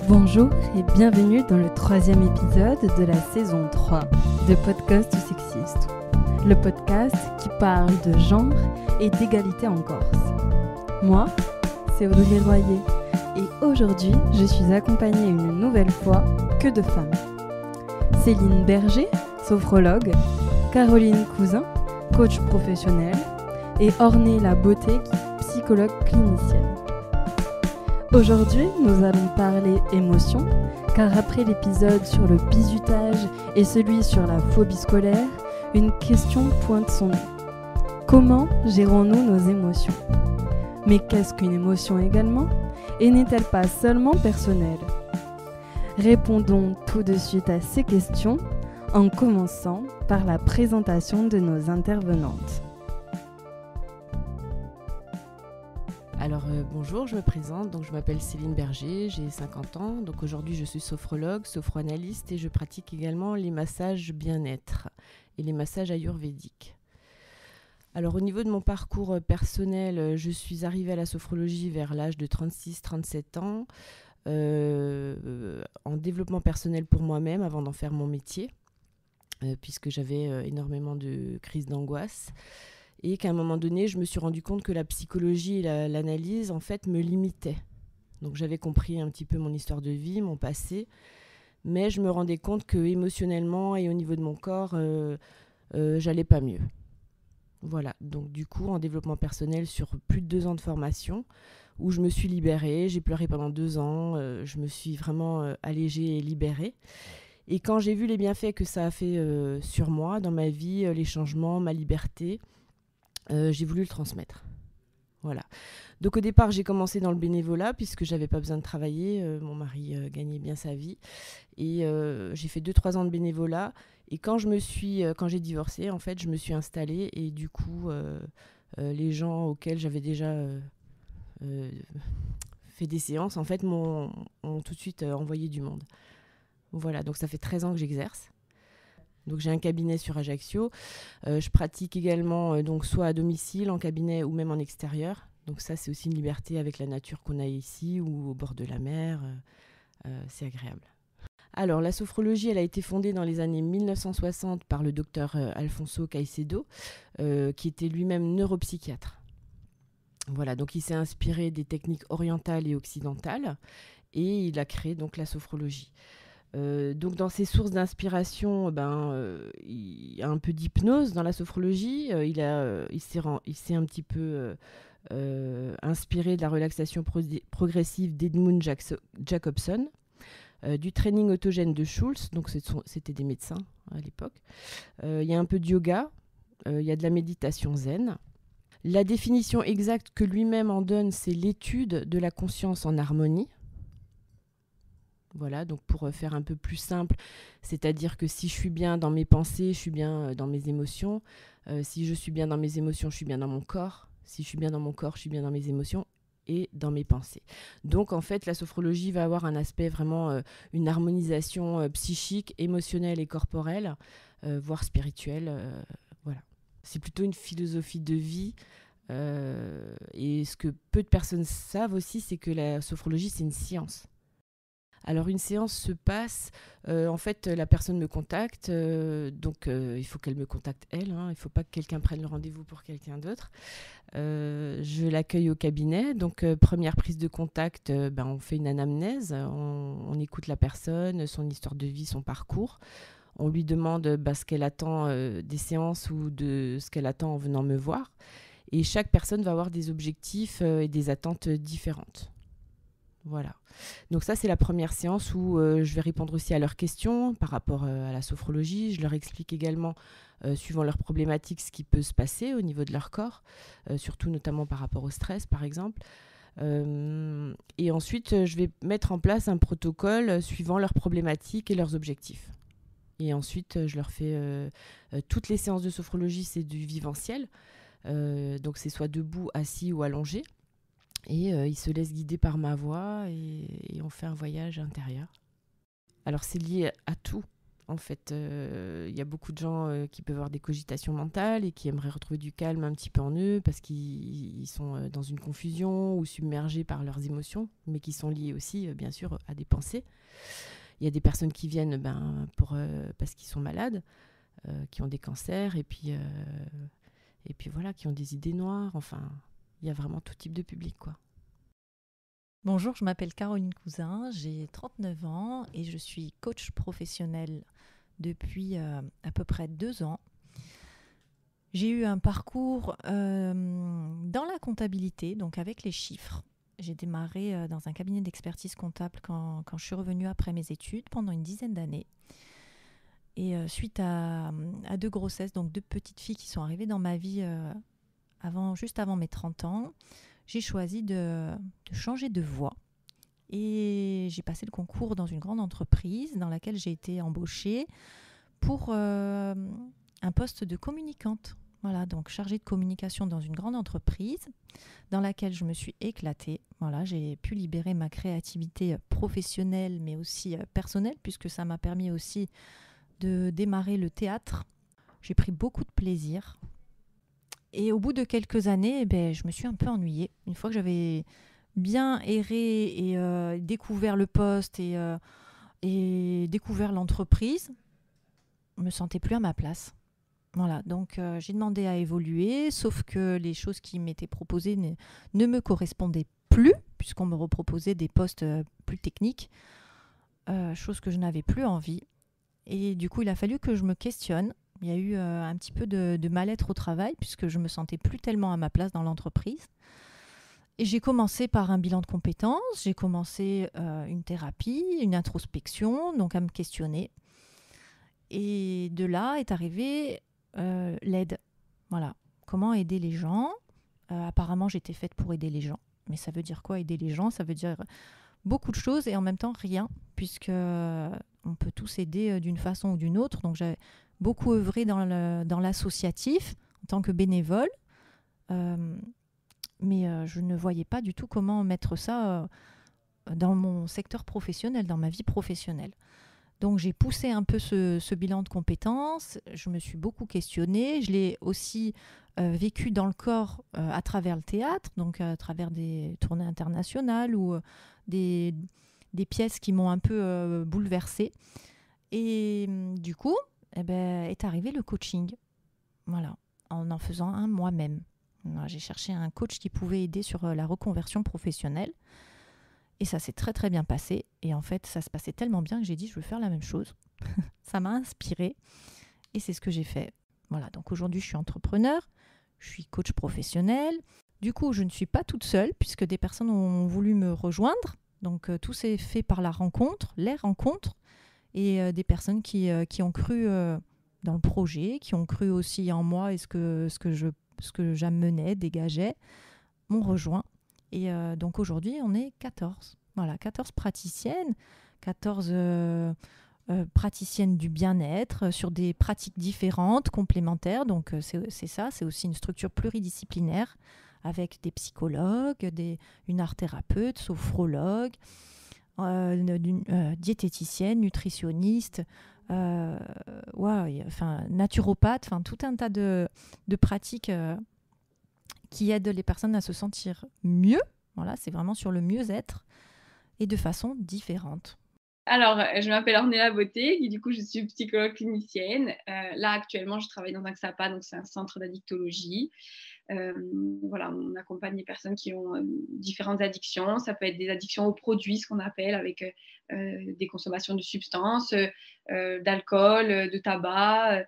Bonjour et bienvenue dans le 3e épisode de la saison 3 de Podcast Sexiste, le podcast qui parle de genre et d'égalité en Corse. Moi, c'est Audrey Royer et aujourd'hui, je suis accompagnée une nouvelle fois que de femmes. Céline Berger, sophrologue, Caroline Cousin, coach professionnel et Ornella Beauté, psychologue clinicienne. Aujourd'hui, nous allons parler émotion, car après l'épisode sur le bizutage et celui sur la phobie scolaire, une question pointe son nez. Comment gérons-nous nos émotions ? Mais qu'est-ce qu'une émotion également ? Et n'est-elle pas seulement personnelle ? Répondons tout de suite à ces questions en commençant par la présentation de nos intervenantes. Alors bonjour, je me présente, donc je m'appelle Céline Berger, j'ai 50 ans, donc aujourd'hui je suis sophrologue, sophroanalyste et je pratique également les massages bien-être et les massages ayurvédiques. Alors au niveau de mon parcours personnel, je suis arrivée à la sophrologie vers l'âge de 36-37 ans, en développement personnel pour moi-même avant d'en faire mon métier, puisque j'avais énormément de crises d'angoisse. Et qu'à un moment donné, je me suis rendu compte que la psychologie et l'analyse, en fait, me limitaient. Donc j'avais compris un petit peu mon histoire de vie, mon passé, mais je me rendais compte que émotionnellement et au niveau de mon corps, j'allais pas mieux. Voilà, donc du coup, en développement personnel, sur plus de 2 ans de formation, où je me suis libérée, j'ai pleuré pendant 2 ans, je me suis vraiment allégée et libérée. Et quand j'ai vu les bienfaits que ça a fait sur moi, dans ma vie, les changements, ma liberté, j'ai voulu le transmettre. Voilà. Donc au départ, j'ai commencé dans le bénévolat puisque j'avais pas besoin de travailler. Mon mari gagnait bien sa vie. Et j'ai fait 2-3 ans de bénévolat. Et quand j'ai divorcé, en fait, je me suis installée. Et du coup, les gens auxquels j'avais déjà fait des séances, en fait, m'ont tout de suite envoyé du monde. Voilà, donc ça fait 13 ans que j'exerce. Donc j'ai un cabinet sur Ajaccio. Je pratique également donc soit à domicile, en cabinet ou même en extérieur. Donc ça, c'est aussi une liberté avec la nature qu'on a ici ou au bord de la mer. C'est agréable. Alors la sophrologie, elle a été fondée dans les années 1960 par le docteur Alfonso Caicedo, qui était lui-même neuropsychiatre. Voilà, donc il s'est inspiré des techniques orientales et occidentales et il a créé donc la sophrologie. Donc dans ses sources d'inspiration, il y a un peu d'hypnose dans la sophrologie. Il s'est un petit peu inspiré de la relaxation progressive d'Edmund Jacobson, du training autogène de Schultz, donc c'était des médecins à l'époque. Il y a un peu de yoga, il y a de la méditation zen. La définition exacte que lui-même en donne, c'est l'étude de la conscience en harmonie. Voilà, donc pour faire un peu plus simple, c'est-à-dire que si je suis bien dans mes pensées, je suis bien dans mes émotions. Si je suis bien dans mes émotions, je suis bien dans mon corps. Si je suis bien dans mon corps, je suis bien dans mes émotions et dans mes pensées. Donc en fait, la sophrologie va avoir un aspect vraiment, une harmonisation psychique, émotionnelle et corporelle, voire spirituelle. Voilà. C'est plutôt une philosophie de vie. Et ce que peu de personnes savent aussi, c'est que la sophrologie, c'est une science. Alors une séance se passe, en fait la personne me contacte, donc il faut qu'elle me contacte elle, il ne faut pas que quelqu'un prenne le rendez-vous pour quelqu'un d'autre. Je l'accueille au cabinet, donc première prise de contact, on fait une anamnèse, on écoute la personne, son histoire de vie, son parcours. On lui demande ce qu'elle attend des séances ou de ce qu'elle attend en venant me voir. Et chaque personne va avoir des objectifs et des attentes différentes. Voilà. Donc ça, c'est la première séance où je vais répondre aussi à leurs questions par rapport à la sophrologie. Je leur explique également, suivant leurs problématiques, ce qui peut se passer au niveau de leur corps, surtout notamment par rapport au stress, par exemple. Et ensuite, je vais mettre en place un protocole suivant leurs problématiques et leurs objectifs. Et ensuite, je leur fais toutes les séances de sophrologie, c'est du viventiel. Donc c'est soit debout, assis ou allongé. Et ils se laissent guider par ma voix et on fait un voyage intérieur. Alors c'est lié à tout. En fait, il y a beaucoup de gens qui peuvent avoir des cogitations mentales et qui aimeraient retrouver du calme un petit peu en eux parce qu'ils sont dans une confusion ou submergés par leurs émotions, mais qui sont liées aussi, bien sûr, à des pensées. Il y a des personnes qui viennent parce qu'ils sont malades, qui ont des cancers et puis voilà, qui ont des idées noires. Enfin, il y a vraiment tout type de public, quoi. Bonjour, je m'appelle Caroline Cousin, j'ai 39 ans et je suis coach professionnel depuis à peu près 2 ans. J'ai eu un parcours dans la comptabilité, donc avec les chiffres. J'ai démarré dans un cabinet d'expertise comptable quand je suis revenue après mes études pendant une dizaine d'années. Et suite à 2 grossesses, donc 2 petites filles qui sont arrivées dans ma vie juste avant mes 30 ans, j'ai choisi de changer de voie. Et j'ai passé le concours dans une grande entreprise dans laquelle j'ai été embauchée pour un poste de communicante. Voilà, donc chargée de communication dans une grande entreprise dans laquelle je me suis éclatée. Voilà, j'ai pu libérer ma créativité professionnelle mais aussi personnelle puisque ça m'a permis aussi de démarrer le théâtre. J'ai pris beaucoup de plaisir. Et au bout de quelques années, je me suis un peu ennuyée. Une fois que j'avais bien erré et découvert le poste et découvert l'entreprise, je me sentais plus à ma place. Voilà, donc j'ai demandé à évoluer, sauf que les choses qui m'étaient proposées ne me correspondaient plus, puisqu'on me reproposait des postes plus techniques, chose que je n'avais plus envie. Et du coup, il a fallu que je me questionne. Il y a eu un petit peu de mal-être au travail, puisque je me sentais plus tellement à ma place dans l'entreprise. Et j'ai commencé par un bilan de compétences, j'ai commencé une thérapie, une introspection, donc à me questionner. Et de là est arrivée l'aide. Voilà. Comment aider les gens ? Apparemment, j'étais faite pour aider les gens. Mais ça veut dire quoi, aider les gens ? Ça veut dire beaucoup de choses et en même temps rien, puisque on peut tous aider d'une façon ou d'une autre. Donc, j'ai beaucoup œuvré dans l'associatif en tant que bénévole. Mais je ne voyais pas du tout comment mettre ça dans mon secteur professionnel, dans ma vie professionnelle. Donc j'ai poussé un peu ce bilan de compétences, je me suis beaucoup questionnée, je l'ai aussi vécu dans le corps à travers le théâtre, donc à travers des tournées internationales ou des pièces qui m'ont un peu bouleversée. Et du coup, est arrivé le coaching, voilà, en faisant un moi-même. Voilà, j'ai cherché un coach qui pouvait aider sur la reconversion professionnelle. Et ça s'est très très bien passé. Et en fait, ça se passait tellement bien que j'ai dit, je veux faire la même chose. Ça m'a inspirée. Et c'est ce que j'ai fait. Voilà, donc aujourd'hui, je suis entrepreneur. Je suis coach professionnel. Du coup, je ne suis pas toute seule puisque des personnes ont voulu me rejoindre. Donc, tout s'est fait par les rencontres. Et des personnes qui ont cru dans le projet, qui ont cru aussi en moi et ce que j'amenais, dégageais, m'ont rejoint. Et donc aujourd'hui, on est 14. Voilà, 14 praticiennes, 14 praticiennes du bien-être sur des pratiques différentes, complémentaires. Donc c'est ça, c'est aussi une structure pluridisciplinaire avec des psychologues, une art-thérapeute, sophrologue, diététicienne, nutritionniste, naturopathe, tout un tas de pratiques qui aident les personnes à se sentir mieux. Voilà, c'est vraiment sur le mieux-être et de façon différente. Alors, je m'appelle Ornella Beauté et du coup, je suis psychologue clinicienne. Là, actuellement, je travaille dans un XAPA, donc c'est un centre d'addictologie. Voilà, on accompagne les personnes qui ont différentes addictions. Ça peut être des addictions aux produits, ce qu'on appelle, avec des consommations de substances, d'alcool, de tabac.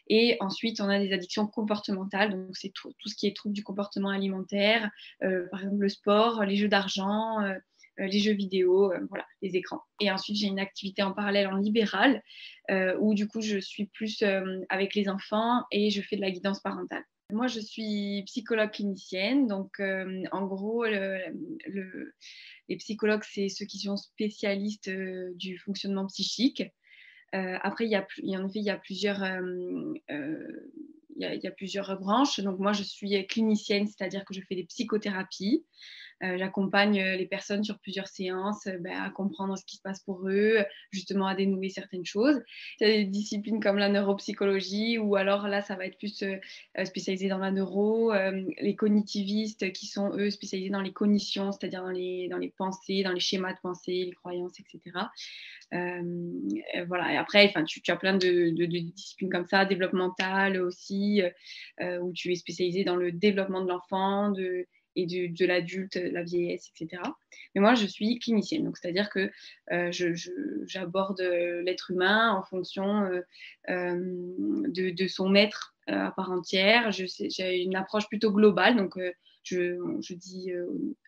Et ensuite, on a des addictions comportementales. Donc, c'est tout ce qui est trouble du comportement alimentaire, par exemple le sport, les jeux d'argent, les jeux vidéo, voilà, les écrans. Et ensuite, j'ai une activité en parallèle en libéral où du coup, je suis plus avec les enfants et je fais de la guidance parentale. Moi, je suis psychologue clinicienne. Donc, en gros, les psychologues, c'est ceux qui sont spécialistes du fonctionnement psychique. Après, il y a plusieurs... il y a plusieurs branches. Donc, moi, je suis clinicienne, c'est-à-dire que je fais des psychothérapies. J'accompagne les personnes sur plusieurs séances à comprendre ce qui se passe pour eux, justement à dénouer certaines choses. Il y a des disciplines comme la neuropsychologie, ou alors là, ça va être plus spécialisé dans la neuro, les cognitivistes qui sont, eux, spécialisés dans les cognitions, c'est-à-dire dans les pensées, dans les schémas de pensée, les croyances, etc. Voilà. Et après, tu as plein de disciplines comme ça, développementales aussi, où tu es spécialisé dans le développement de l'enfant, et de l'adulte, la vieillesse, etc. Mais moi, je suis clinicienne, donc c'est-à-dire que j'aborde l'être humain en fonction de son être à part entière. J'ai une approche plutôt globale, donc je dis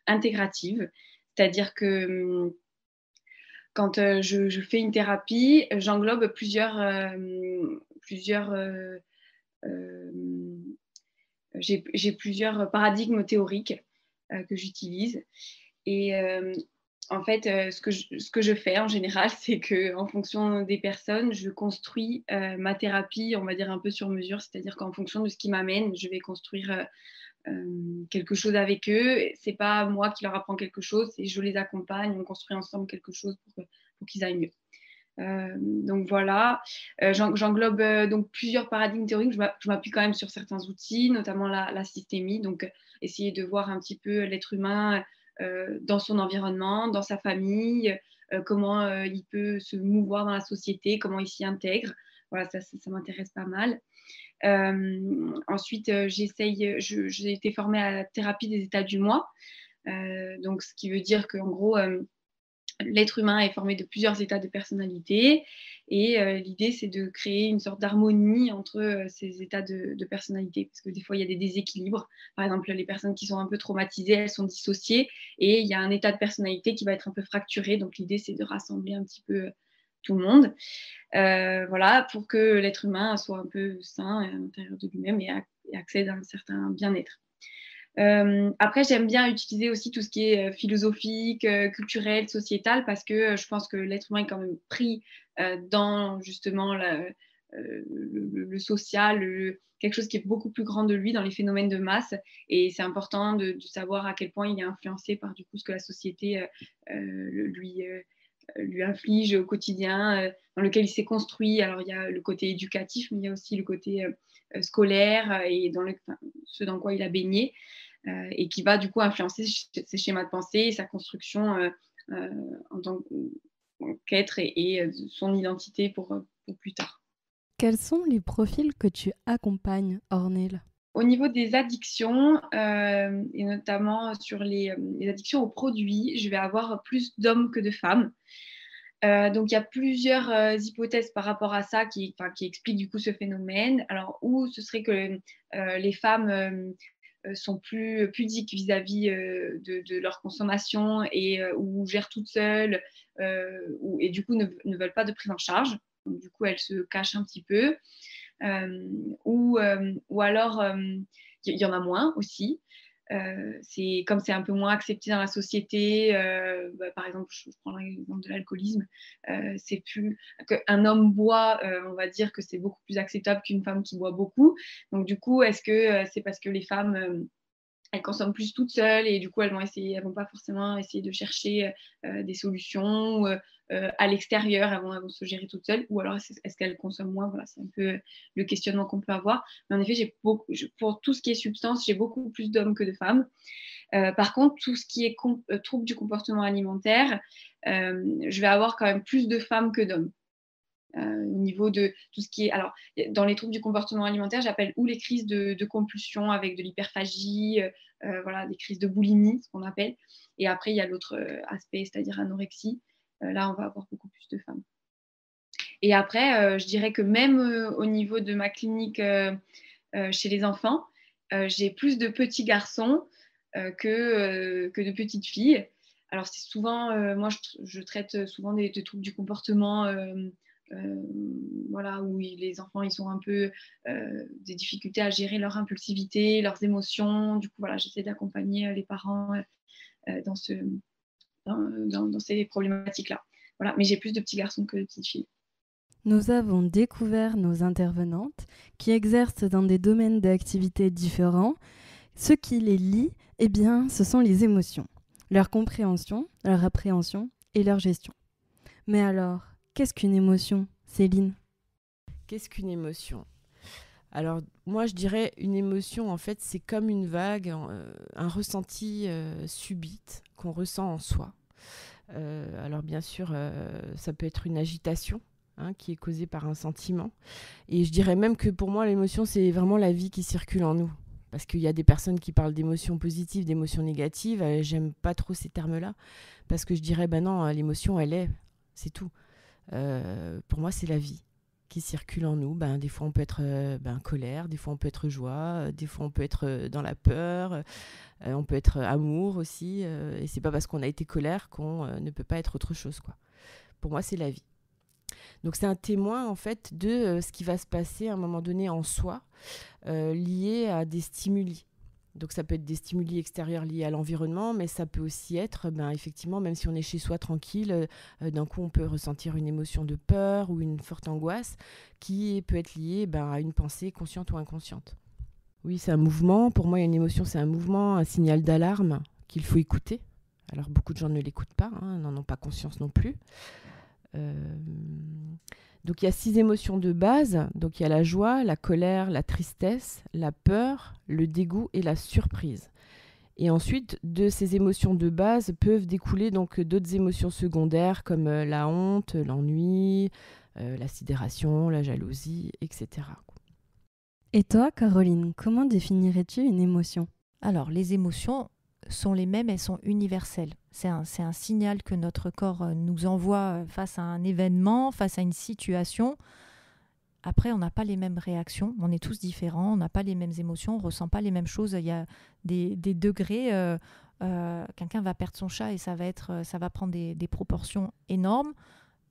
intégrative, c'est-à-dire que quand je fais une thérapie, j'englobe j'ai plusieurs paradigmes théoriques que j'utilise. Et en fait, ce que je fais en général, c'est qu'en fonction des personnes, je construis ma thérapie, on va dire un peu sur mesure. C'est-à-dire qu'en fonction de ce qui m'amène, je vais construire quelque chose avec eux. C'est pas moi qui leur apprends quelque chose, c'est je les accompagne, on construit ensemble quelque chose pour qu'ils aillent mieux. Donc voilà, j'englobe donc plusieurs paradigmes théoriques. Je m'appuie quand même sur certains outils, notamment la systémie, donc essayer de voir un petit peu l'être humain dans son environnement, dans sa famille, comment il peut se mouvoir dans la société, comment il s'y intègre. Voilà, ça m'intéresse pas mal. Ensuite, j'ai été formée à la thérapie des états du moi, donc ce qui veut dire qu'en gros, l'être humain est formé de plusieurs états de personnalité, et l'idée, c'est de créer une sorte d'harmonie entre ces états de personnalité, parce que des fois, il y a des déséquilibres. Par exemple, les personnes qui sont un peu traumatisées, elles sont dissociées, et il y a un état de personnalité qui va être un peu fracturé. Donc, l'idée, c'est de rassembler un petit peu tout le monde, voilà, pour que l'être humain soit un peu sain à l'intérieur de lui-même et accède à un certain bien-être. Après, j'aime bien utiliser aussi tout ce qui est philosophique, culturel, sociétal, parce que je pense que l'être humain est quand même pris dans justement le social, quelque chose qui est beaucoup plus grand de lui, dans les phénomènes de masse. Et c'est important de savoir à quel point il est influencé par du coup ce que la société lui inflige au quotidien, dans lequel il s'est construit. Alors, il y a le côté éducatif, mais il y a aussi le côté scolaire et ce dans quoi il a baigné, et qui va du coup influencer ses schémas de pensée et sa construction en tant qu'être et son identité pour plus tard. Quels sont les profils que tu accompagnes, Ornelle ? Au niveau des addictions, et notamment sur les addictions aux produits, je vais avoir plus d'hommes que de femmes. Donc, il y a plusieurs hypothèses par rapport à ça qui expliquent du coup ce phénomène. Alors, où ce serait que les femmes sont plus pudiques vis-à-vis de leur consommation ou gèrent toutes seules et du coup ne veulent pas de prise en charge. Donc, du coup, elles se cachent un petit peu. Ou alors, il y en a moins aussi. Comme c'est un peu moins accepté dans la société, par exemple, je prends l'exemple de l'alcoolisme, c'est plus qu'un homme boit, on va dire que c'est beaucoup plus acceptable qu'une femme qui boit beaucoup. Donc du coup, est-ce que c'est parce que les femmes elles consomment plus toutes seules et du coup elles vont pas forcément essayer de chercher des solutions à l'extérieur, elles vont se gérer toutes seules, ou alors est-ce qu'elles consomment moins? Voilà, c'est un peu le questionnement qu'on peut avoir. Mais en effet, pour tout ce qui est substance, j'ai beaucoup plus d'hommes que de femmes. Par contre, tout ce qui est trouble du comportement alimentaire, je vais avoir quand même plus de femmes que d'hommes. Au niveau de tout ce qui est... Alors, dans les troubles du comportement alimentaire, j'appelle ou les crises de compulsion avec de l'hyperphagie, voilà, des crises de boulimie, ce qu'on appelle. Et après, il y a l'autre aspect, c'est-à-dire anorexie. Là, on va avoir beaucoup plus de femmes. Et après, je dirais que même au niveau de ma clinique chez les enfants, j'ai plus de petits garçons que de petites filles. Alors, c'est souvent... moi, je traite souvent des troubles du comportement... voilà, où les enfants ils ont un peu des difficultés à gérer leur impulsivité, leurs émotions. Du coup, voilà, j'essaie d'accompagner les parents dans ces problématiques-là. Voilà, mais j'ai plus de petits garçons que de petites filles. Nous avons découvert nos intervenantes qui exercent dans des domaines d'activité différents. Ce qui les lie, eh bien, ce sont les émotions. leur compréhension, leur appréhension et leur gestion. Mais alors, qu'est-ce qu'une émotion, Céline ? Qu'est-ce qu'une émotion ? Alors, moi, je dirais une émotion, en fait, c'est comme une vague, un ressenti subite qu'on ressent en soi. Alors, bien sûr, ça peut être une agitation qui est causée par un sentiment. Et je dirais même que pour moi, l'émotion, c'est vraiment la vie qui circule en nous. Parce qu'il y a des personnes qui parlent d'émotions positives, d'émotions négatives. J'aime pas trop ces termes-là. Parce que je dirais, non, l'émotion, elle est, c'est tout. Pour moi, c'est la vie qui circule en nous. Des fois, on peut être colère, des fois, on peut être joie, des fois, on peut être dans la peur, on peut être amour aussi. Et c'est pas parce qu'on a été colère qu'on ne peut pas être autre chose, quoi. Pour moi, c'est la vie. Donc, c'est un témoin, en fait, de ce qui va se passer à un moment donné en soi, lié à des stimuli. Donc, ça peut être des stimuli extérieurs liés à l'environnement, mais ça peut aussi être, effectivement, même si on est chez soi tranquille, d'un coup, on peut ressentir une émotion de peur ou une forte angoisse qui peut être liée à une pensée consciente ou inconsciente. Oui, c'est un mouvement. Pour moi, une émotion, c'est un mouvement, un signal d'alarme qu'il faut écouter. Alors, beaucoup de gens ne l'écoutent pas, n'en ont pas conscience non plus. Donc il y a 6 émotions de base. Donc il y a la joie, la colère, la tristesse, la peur, le dégoût et la surprise. Et ensuite, de ces émotions de base peuvent découler donc d'autres émotions secondaires comme la honte, l'ennui, la sidération, la jalousie, etc. Et toi, Caroline, comment définirais-tu une émotion ? Alors, les émotions sont les mêmes, elles sont universelles. C'est un signal que notre corps nous envoie face à un événement, face à une situation. Après, on n'a pas les mêmes réactions, on est tous différents, on n'a pas les mêmes émotions, on ne ressent pas les mêmes choses. Il y a des degrés. Quelqu'un va perdre son chat et ça va prendre des proportions énormes.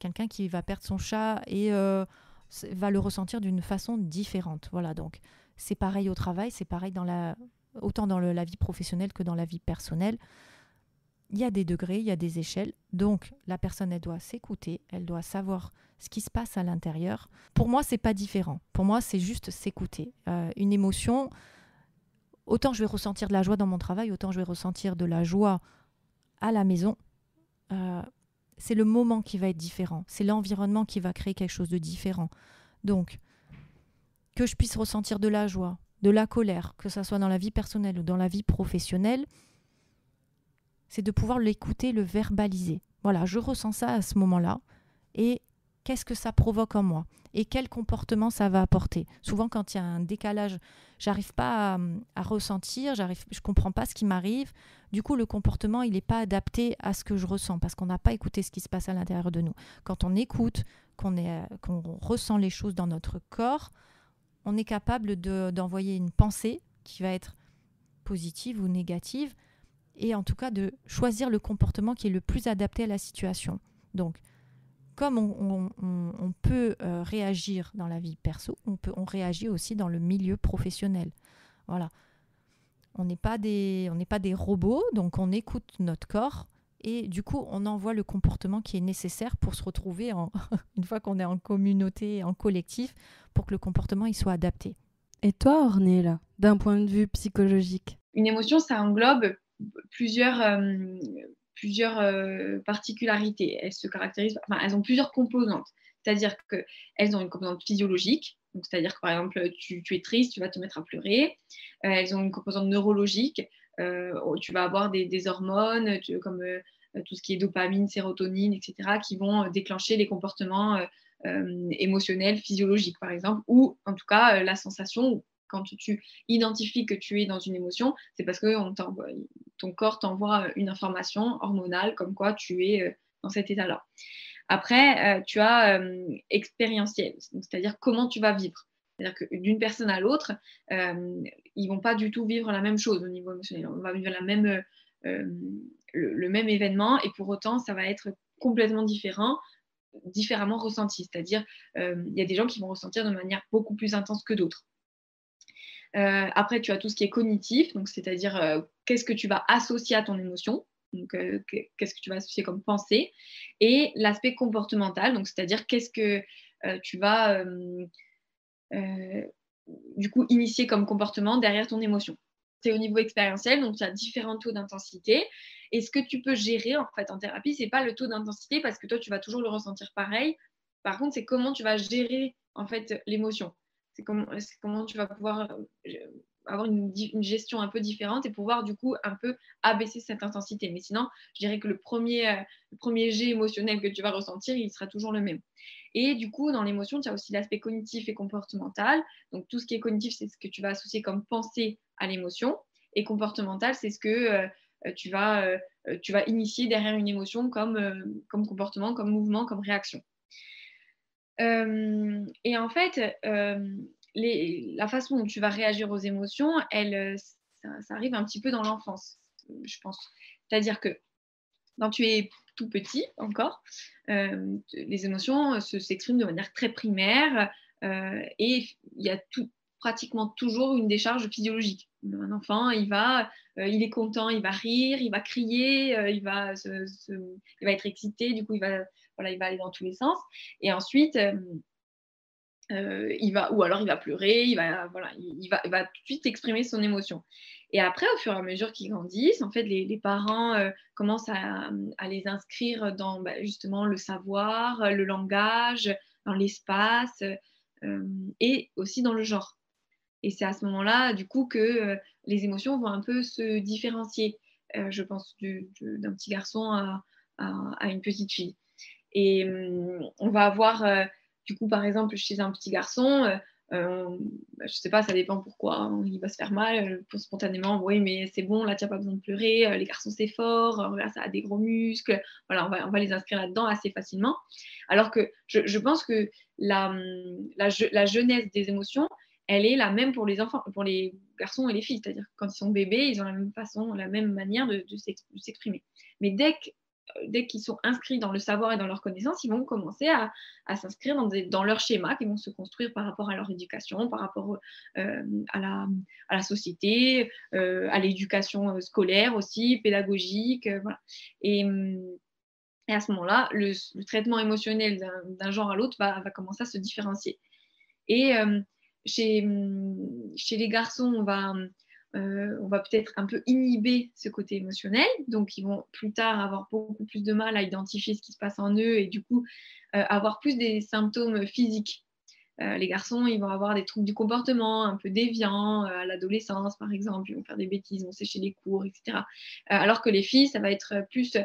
Quelqu'un qui va perdre son chat et va le ressentir d'une façon différente. Voilà, donc c'est pareil au travail, c'est pareil autant dans la vie professionnelle que dans la vie personnelle. Il y a des degrés, il y a des échelles. Donc, la personne, elle doit s'écouter, elle doit savoir ce qui se passe à l'intérieur. Pour moi, c'est pas différent. Pour moi, c'est juste s'écouter. Une émotion, autant je vais ressentir de la joie dans mon travail, autant je vais ressentir de la joie à la maison. C'est le moment qui va être différent. C'est l'environnement qui va créer quelque chose de différent. Donc, que je puisse ressentir de la joie, de la colère, que ça soit dans la vie personnelle ou dans la vie professionnelle, c'est de pouvoir l'écouter, le verbaliser. Voilà, je ressens ça à ce moment-là. Et qu'est-ce que ça provoque en moi ? Et quel comportement ça va apporter ? Souvent, quand il y a un décalage, j'arrive pas à ressentir, je ne comprends pas ce qui m'arrive. Du coup, le comportement, il n'est pas adapté à ce que je ressens parce qu'on n'a pas écouté ce qui se passe à l'intérieur de nous. Quand on écoute, qu'on ressent les choses dans notre corps, on est capable d'envoyer une pensée qui va être positive ou négative, et en tout cas de choisir le comportement qui est le plus adapté à la situation. Donc, comme on peut réagir dans la vie perso, on réagit aussi dans le milieu professionnel. Voilà. On n'est pas des robots, donc on écoute notre corps et du coup, on envoie le comportement qui est nécessaire pour se retrouver, une fois qu'on est en communauté, en collectif, pour que le comportement il soit adapté. Et toi, Ornella, d'un point de vue psychologique ? Une émotion, ça englobe plusieurs particularités. Elles se caractérisent, elles ont plusieurs composantes. C'est-à-dire qu'elles ont une composante physiologique, donc c'est-à-dire que par exemple tu es triste, tu vas te mettre à pleurer. Elles ont une composante neurologique, tu vas avoir des hormones comme tout ce qui est dopamine, sérotonine, etc., qui vont déclencher les comportements émotionnels, physiologiques par exemple, ou en tout cas la sensation. Quand tu identifies que tu es dans une émotion, c'est parce que ton corps t'envoie une information hormonale comme quoi tu es dans cet état-là. Après, tu as expérientiel, c'est-à-dire comment tu vas vivre. C'est-à-dire que d'une personne à l'autre, ils ne vont pas du tout vivre la même chose au niveau émotionnel. On va vivre le même événement et pour autant, ça va être complètement différemment ressenti. C'est-à-dire, il y a des gens qui vont ressentir de manière beaucoup plus intense que d'autres. Après, tu as tout ce qui est cognitif, donc c'est-à-dire qu'est-ce que tu vas associer à ton émotion, donc qu'est-ce que tu vas associer comme pensée, et l'aspect comportemental, donc c'est-à-dire qu'est-ce que tu vas du coup initier comme comportement derrière ton émotion. c'est au niveau expérientiel, donc il y a différents taux d'intensité. Et ce que tu peux gérer en fait en thérapie, c'est pas le taux d'intensité parce que toi, tu vas toujours le ressentir pareil. Par contre, c'est comment tu vas gérer en fait l'émotion. C'est comment tu vas pouvoir avoir une gestion un peu différente et pouvoir du coup un peu abaisser cette intensité. Mais sinon, je dirais que le premier jet émotionnel que tu vas ressentir, il sera toujours le même. Et du coup, dans l'émotion, tu as aussi l'aspect cognitif et comportemental. Donc, tout ce qui est cognitif, c'est ce que tu vas associer comme pensée à l'émotion. Et comportemental, c'est ce que tu vas initier derrière une émotion comme comportement, comme mouvement, comme réaction. Et en fait, la façon dont tu vas réagir aux émotions, ça arrive un petit peu dans l'enfance, je pense. C'est-à-dire que quand tu es tout petit encore, les émotions s'expriment de manière très primaire et il y a pratiquement toujours une décharge physiologique. Un enfant, il est content, il va rire, il va crier, il va être excité, du coup il va aller dans tous les sens. Et ensuite, il va pleurer, il va tout de suite exprimer son émotion. Et après, au fur et à mesure qu'ils grandissent, en fait, les parents commencent à les inscrire dans justement le savoir, le langage, dans l'espace et aussi dans le genre. Et c'est à ce moment-là, du coup, que les émotions vont un peu se différencier, je pense, d'un petit garçon à une petite fille. Et on va avoir, du coup, par exemple, chez un petit garçon, je sais pas, ça dépend pourquoi, hein, il va se faire mal, spontanément, oui, mais c'est bon, là, tu n'as pas besoin de pleurer, les garçons, c'est fort, là, ça a des gros muscles, voilà, on va les inscrire là-dedans assez facilement. Alors que je pense que la jeunesse des émotions, elle est la même pour les enfants, pour les garçons et les filles, c'est-à-dire que quand ils sont bébés, ils ont la même façon, la même manière de s'exprimer. Mais dès qu'ils sont inscrits dans le savoir et dans leur connaissance, ils vont commencer à s'inscrire dans leur schéma qui vont se construire par rapport à leur éducation, par rapport à la société, à l'éducation scolaire aussi, pédagogique. Voilà. Et à ce moment-là, le traitement émotionnel d'un genre à l'autre va commencer à se différencier. Et chez les garçons, on va peut-être un peu inhiber ce côté émotionnel, donc ils vont plus tard avoir beaucoup plus de mal à identifier ce qui se passe en eux et du coup avoir plus des symptômes physiques. Les garçons, ils vont avoir des troubles du comportement un peu déviants à l'adolescence, par exemple, ils vont faire des bêtises, vont sécher les cours, etc. Alors que les filles, ça va être plus,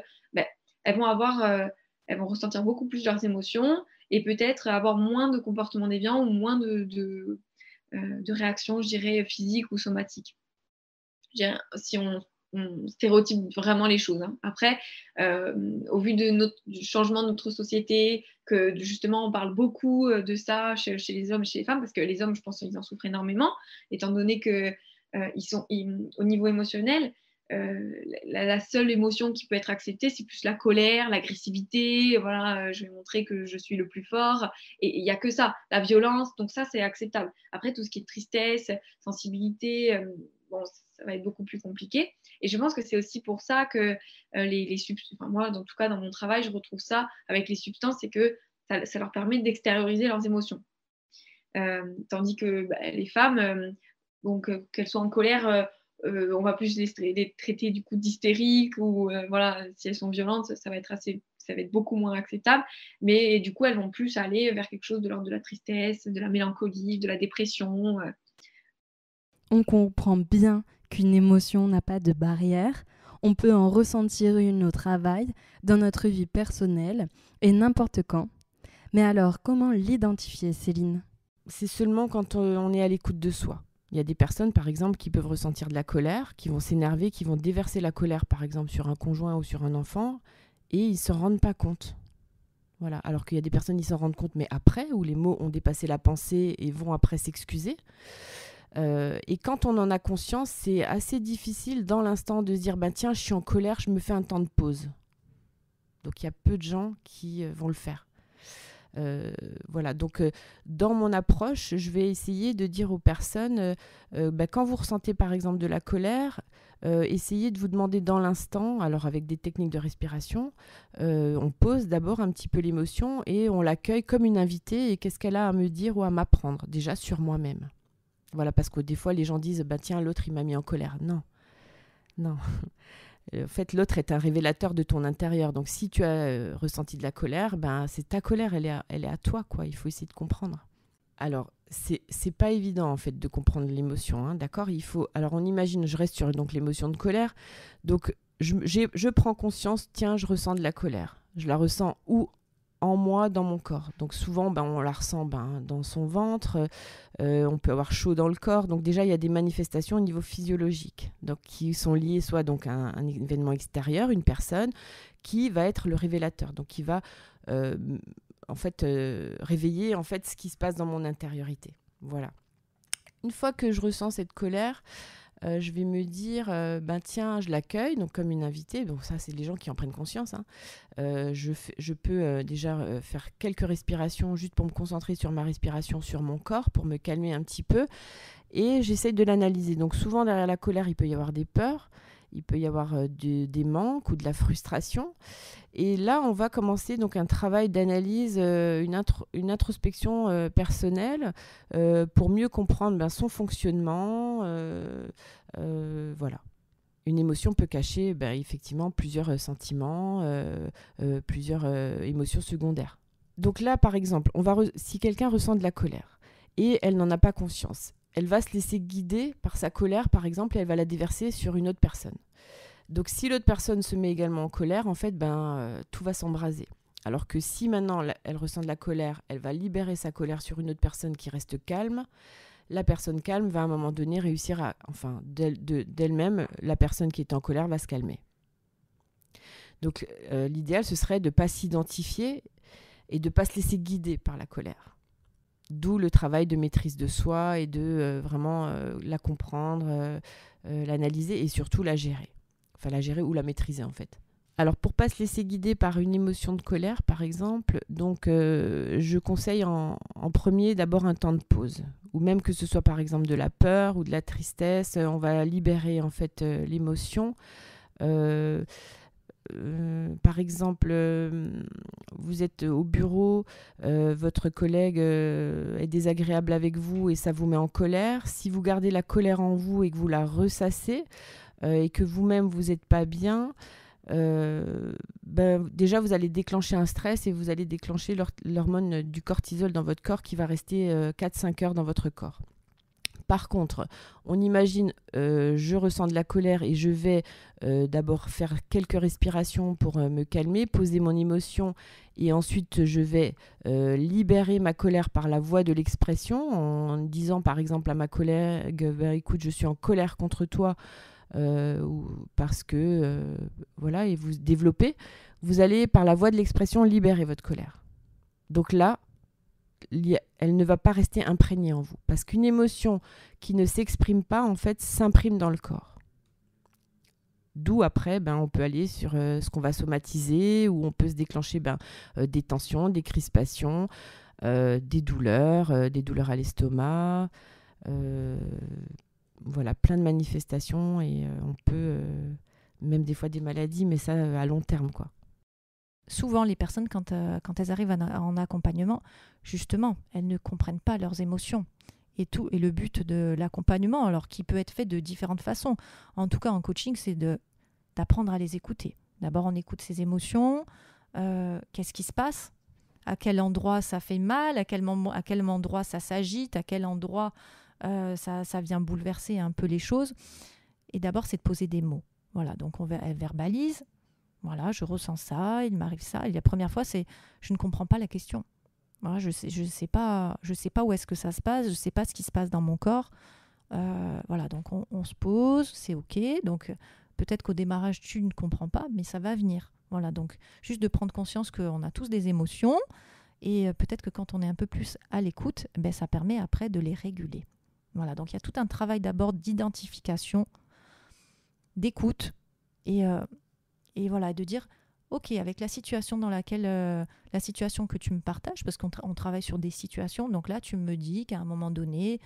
elles vont ressentir beaucoup plus leurs émotions et peut-être avoir moins de comportements déviants ou moins de réactions, je dirais, physiques ou somatiques. Si on stéréotype vraiment les choses. Hein. Après, au vu du changement de notre société, que justement on parle beaucoup de ça chez les hommes et chez les femmes, parce que les hommes, je pense qu'ils en souffrent énormément, étant donné que au niveau émotionnel, la seule émotion qui peut être acceptée, c'est plus la colère, l'agressivité, voilà, je vais montrer que je suis le plus fort, et il n'y a que ça, la violence, donc ça c'est acceptable. Après, tout ce qui est tristesse, sensibilité, ça va être beaucoup plus compliqué. Et je pense que c'est aussi pour ça que les substances, moi, en tout cas dans mon travail, je retrouve ça avec les substances, c'est que ça leur permet d'extérioriser leurs émotions. Tandis que les femmes, qu'elles soient en colère, on va plus les traiter du coup d'hystériques ou voilà, si elles sont violentes, ça va être beaucoup moins acceptable, mais du coup elles vont plus aller vers quelque chose de l'ordre de la tristesse, de la mélancolie, de la dépression. On comprend bien qu'une émotion n'a pas de barrière. On peut en ressentir une au travail, dans notre vie personnelle et n'importe quand. Mais alors, comment l'identifier, Céline ? C'est seulement quand on est à l'écoute de soi. Il y a des personnes, par exemple, qui peuvent ressentir de la colère, qui vont s'énerver, qui vont déverser la colère, par exemple, sur un conjoint ou sur un enfant, et ils ne s'en rendent pas compte. Voilà. Alors qu'il y a des personnes qui s'en rendent compte, mais après, où les mots ont dépassé la pensée et vont après s'excuser. Et quand on en a conscience, c'est assez difficile dans l'instant de se dire tiens, je suis en colère, je me fais un temps de pause. Donc il y a peu de gens qui vont le faire. Voilà, donc dans mon approche, je vais essayer de dire aux personnes, quand vous ressentez par exemple de la colère, essayez de vous demander dans l'instant, alors avec des techniques de respiration, on pose d'abord un petit peu l'émotion et on l'accueille comme une invitée et qu'est-ce qu'elle a à me dire ou à m'apprendre, déjà sur moi-même. Voilà, parce que des fois, les gens disent « tiens, l'autre, il m'a mis en colère ». Non, non. En fait, l'autre est un révélateur de ton intérieur. Donc, si tu as ressenti de la colère, c'est ta colère, elle est à toi, quoi. Il faut essayer de comprendre. Alors, c'est pas évident, en fait, de comprendre l'émotion, hein, d'accord ? Alors, on imagine, je reste sur donc, l'émotion de colère. Donc, je prends conscience, tiens, je ressens de la colère. Je la ressens où ? En moi, dans mon corps. Donc souvent, on la ressent dans son ventre, on peut avoir chaud dans le corps. Donc déjà, il y a des manifestations au niveau physiologique, donc qui sont liées soit donc à un événement extérieur, une personne, qui va être le révélateur, donc qui va réveiller en fait ce qui se passe dans mon intériorité. Voilà. Une fois que je ressens cette colère, je vais me dire, tiens, je l'accueille, donc comme une invitée. Donc ça, c'est les gens qui en prennent conscience. Hein. Je peux déjà faire quelques respirations juste pour me concentrer sur ma respiration, sur mon corps, pour me calmer un petit peu. Et j'essaye de l'analyser. Donc souvent, derrière la colère, il peut y avoir des peurs, il peut y avoir des manques ou de la frustration. Et là, on va commencer donc un travail d'analyse, une introspection personnelle pour mieux comprendre son fonctionnement. Voilà. Une émotion peut cacher effectivement plusieurs sentiments, plusieurs émotions secondaires. Donc là, par exemple, si quelqu'un ressent de la colère et elle n'en a pas conscience, elle va se laisser guider par sa colère, par exemple, et elle va la déverser sur une autre personne. Donc si l'autre personne se met également en colère, en fait, tout va s'embraser. Alors que si maintenant elle ressent de la colère, elle va libérer sa colère sur une autre personne qui reste calme. La personne calme va à un moment donné réussir d'elle-même, la personne qui est en colère va se calmer. Donc l'idéal, ce serait de ne pas s'identifier et de ne pas se laisser guider par la colère. D'où le travail de maîtrise de soi et de vraiment la comprendre, l'analyser et surtout la gérer. Enfin, la gérer ou la maîtriser, en fait. Alors, pour ne pas se laisser guider par une émotion de colère, par exemple, donc, je conseille en premier d'abord un temps de pause. Ou même que ce soit, par exemple, de la peur ou de la tristesse, on va libérer, en fait, l'émotion. Par exemple, vous êtes au bureau, votre collègue est désagréable avec vous et ça vous met en colère. Si vous gardez la colère en vous et que vous la ressassez et que vous-même vous n'êtes pas bien, déjà vous allez déclencher un stress et vous allez déclencher l'hormone du cortisol dans votre corps qui va rester 4-5 heures dans votre corps. Par contre, on imagine, je ressens de la colère et je vais d'abord faire quelques respirations pour me calmer, poser mon émotion et ensuite je vais libérer ma colère par la voie de l'expression en disant par exemple à ma collègue écoute, je suis en colère contre toi parce que voilà, et vous développez, vous allez par la voie de l'expression libérer votre colère. Donc là, elle ne va pas rester imprégnée en vous. Parce qu'une émotion qui ne s'exprime pas, en fait, s'imprime dans le corps. D'où après, on peut aller sur ce qu'on va somatiser, où on peut se déclencher des tensions, des crispations, des douleurs à l'estomac, voilà, plein de manifestations et on peut, même des fois des maladies, mais ça à long terme, quoi. Souvent, les personnes, quand elles arrivent en accompagnement, justement, elles ne comprennent pas leurs émotions. Et le but de l'accompagnement, alors qui peut être fait de différentes façons, en tout cas en coaching, c'est d'apprendre à les écouter. D'abord, on écoute ses émotions, qu'est-ce qui se passe, à quel endroit ça fait mal, à quel endroit ça s'agite, à quel endroit ça vient bouleverser un peu les choses. Et d'abord, c'est de poser des mots. Voilà, donc elle verbalise. Voilà, je ressens ça, il m'arrive ça. Et la première fois, c'est je ne comprends pas la question. Voilà, je sais pas où est-ce que ça se passe, je sais pas ce qui se passe dans mon corps. Voilà, donc on se pose, c'est ok. Donc peut-être qu'au démarrage tu ne comprends pas, mais ça va venir. Voilà, donc juste de prendre conscience qu'on a tous des émotions et peut-être que quand on est un peu plus à l'écoute, ça permet après de les réguler. Voilà, donc il y a tout un travail d'abord d'identification, d'écoute et voilà, de dire, ok, avec la situation dans laquelle, la situation que tu me partages, parce qu'on travaille sur des situations, donc là, tu me dis qu'à un moment donné,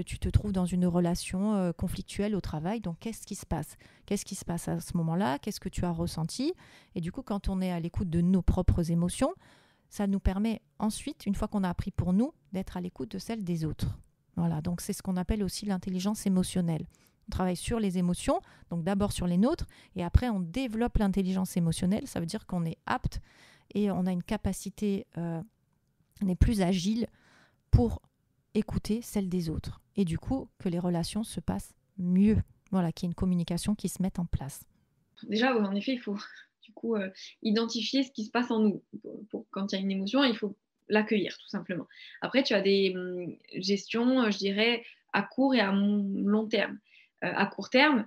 tu te trouves dans une relation conflictuelle au travail, donc qu'est-ce qui se passe ? Qu'est-ce qui se passe à ce moment-là ? Qu'est-ce que tu as ressenti ? Et du coup, quand on est à l'écoute de nos propres émotions, ça nous permet ensuite, une fois qu'on a appris pour nous, d'être à l'écoute de celles des autres. Voilà, donc c'est ce qu'on appelle aussi l'intelligence émotionnelle. On travaille sur les émotions, donc d'abord sur les nôtres, et après on développe l'intelligence émotionnelle. Ça veut dire qu'on est apte et on a une capacité, on est plus agile pour écouter celle des autres. Et du coup, que les relations se passent mieux. Voilà, qu'il y ait une communication qui se mette en place. Déjà, en effet, il faut du coup identifier ce qui se passe en nous. Quand il y a une émotion, il faut l'accueillir, tout simplement. Après, tu as des gestions, je dirais, à court et à long terme. À court terme,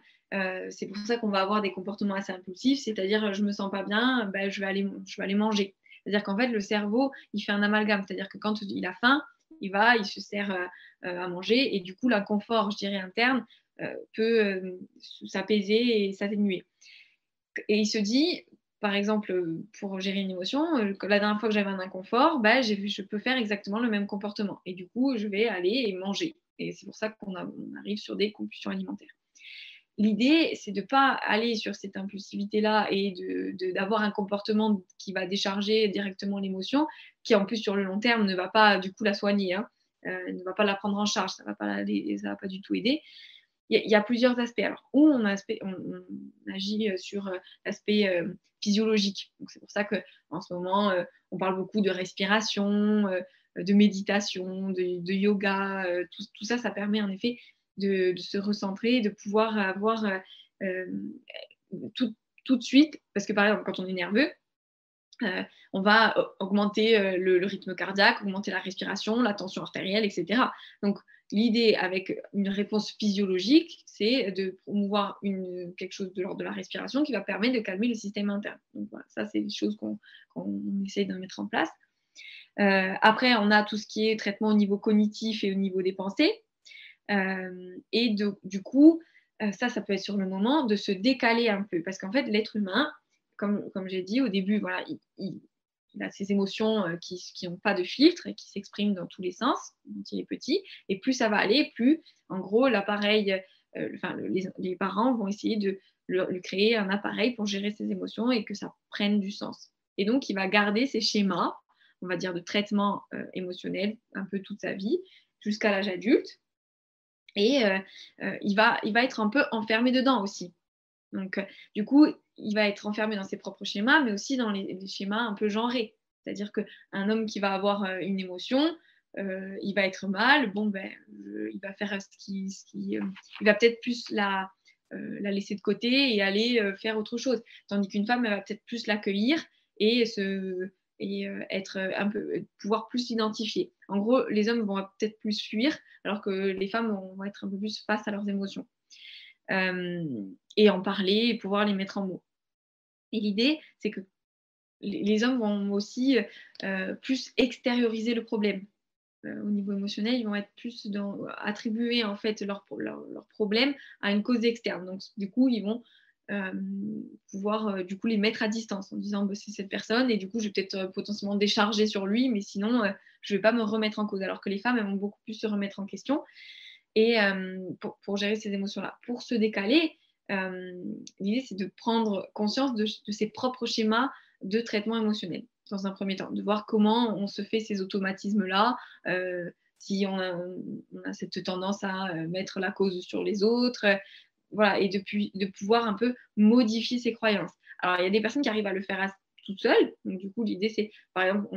c'est pour ça qu'on va avoir des comportements assez impulsifs, c'est-à-dire je me sens pas bien, ben, je vais aller manger. C'est-à-dire qu'en fait, le cerveau, il fait un amalgame. C'est-à-dire que quand il a faim, il se sert à manger et du coup, l'inconfort, je dirais, interne peut s'apaiser et s'atténuer. Et il se dit, par exemple, pour gérer une émotion, la dernière fois que j'avais un inconfort, bah, je peux faire exactement le même comportement. Et du coup, je vais aller et manger. Et c'est pour ça qu'on arrive sur des compulsions alimentaires. L'idée, c'est de ne pas aller sur cette impulsivité-là et d'avoir un comportement qui va décharger directement l'émotion, qui en plus sur le long terme ne va pas du coup la soigner, hein, ne va pas la prendre en charge, ça ne va pas du tout aider. Il y a plusieurs aspects. Alors, où on agit sur l'aspect physiologique. Donc, c'est pour ça qu'en ce moment, on parle beaucoup de respiration, de méditation, de yoga. Tout ça, ça permet en effet de se recentrer, de pouvoir avoir tout de suite, parce que par exemple, quand on est nerveux, on va augmenter le rythme cardiaque, augmenter la respiration, la tension artérielle, etc. Donc, l'idée avec une réponse physiologique, c'est de promouvoir quelque chose de l'ordre de la respiration qui va permettre de calmer le système interne. Donc, voilà, ça, c'est des choses qu'on essaie de mettre en place. Après, on a tout ce qui est traitement au niveau cognitif et au niveau des pensées. Du coup, ça peut être sur le moment de se décaler un peu. Parce qu'en fait, l'être humain, comme j'ai dit au début, voilà, il a ses émotions qui n'ont pas de filtre et qui s'expriment dans tous les sens quand il est petit. Et plus ça va aller, plus, en gros, l'appareil, les parents vont essayer de lui créer un appareil pour gérer ses émotions et que ça prenne du sens. Et donc, il va garder ces schémas, on va dire, de traitement émotionnel un peu toute sa vie, jusqu'à l'âge adulte. Et il va être un peu enfermé dedans aussi. Donc, du coup, il va être enfermé dans ses propres schémas, mais aussi dans les schémas un peu genrés. C'est-à-dire qu'un homme qui va avoir une émotion, il va être mal, il va faire il va peut-être plus la laisser de côté et aller faire autre chose. Tandis qu'une femme, elle va peut-être plus l'accueillir et être un peu, pouvoir plus s'identifier. En gros, les hommes vont peut-être plus fuir, alors que les femmes vont être un peu plus face à leurs émotions. Et en parler et pouvoir les mettre en mots. Et l'idée, c'est que les hommes vont aussi plus extérioriser le problème. Au niveau émotionnel, ils vont être plus attribuer en fait leur problème à une cause externe. Donc, du coup, ils vont pouvoir du coup les mettre à distance en disant c'est cette personne et du coup je vais peut-être potentiellement décharger sur lui, mais sinon je ne vais pas me remettre en cause. Alors que les femmes, elles vont beaucoup plus se remettre en question et pour gérer ces émotions-là. Pour se décaler, l'idée c'est de prendre conscience de ses propres schémas de traitement émotionnel dans un premier temps, de voir comment on se fait ces automatismes-là, si on a cette tendance à mettre la cause sur les autres, voilà, et de pouvoir un peu modifier ses croyances. Alors, il y a des personnes qui arrivent à le faire toutes seules. Donc, du coup, l'idée, c'est, par exemple,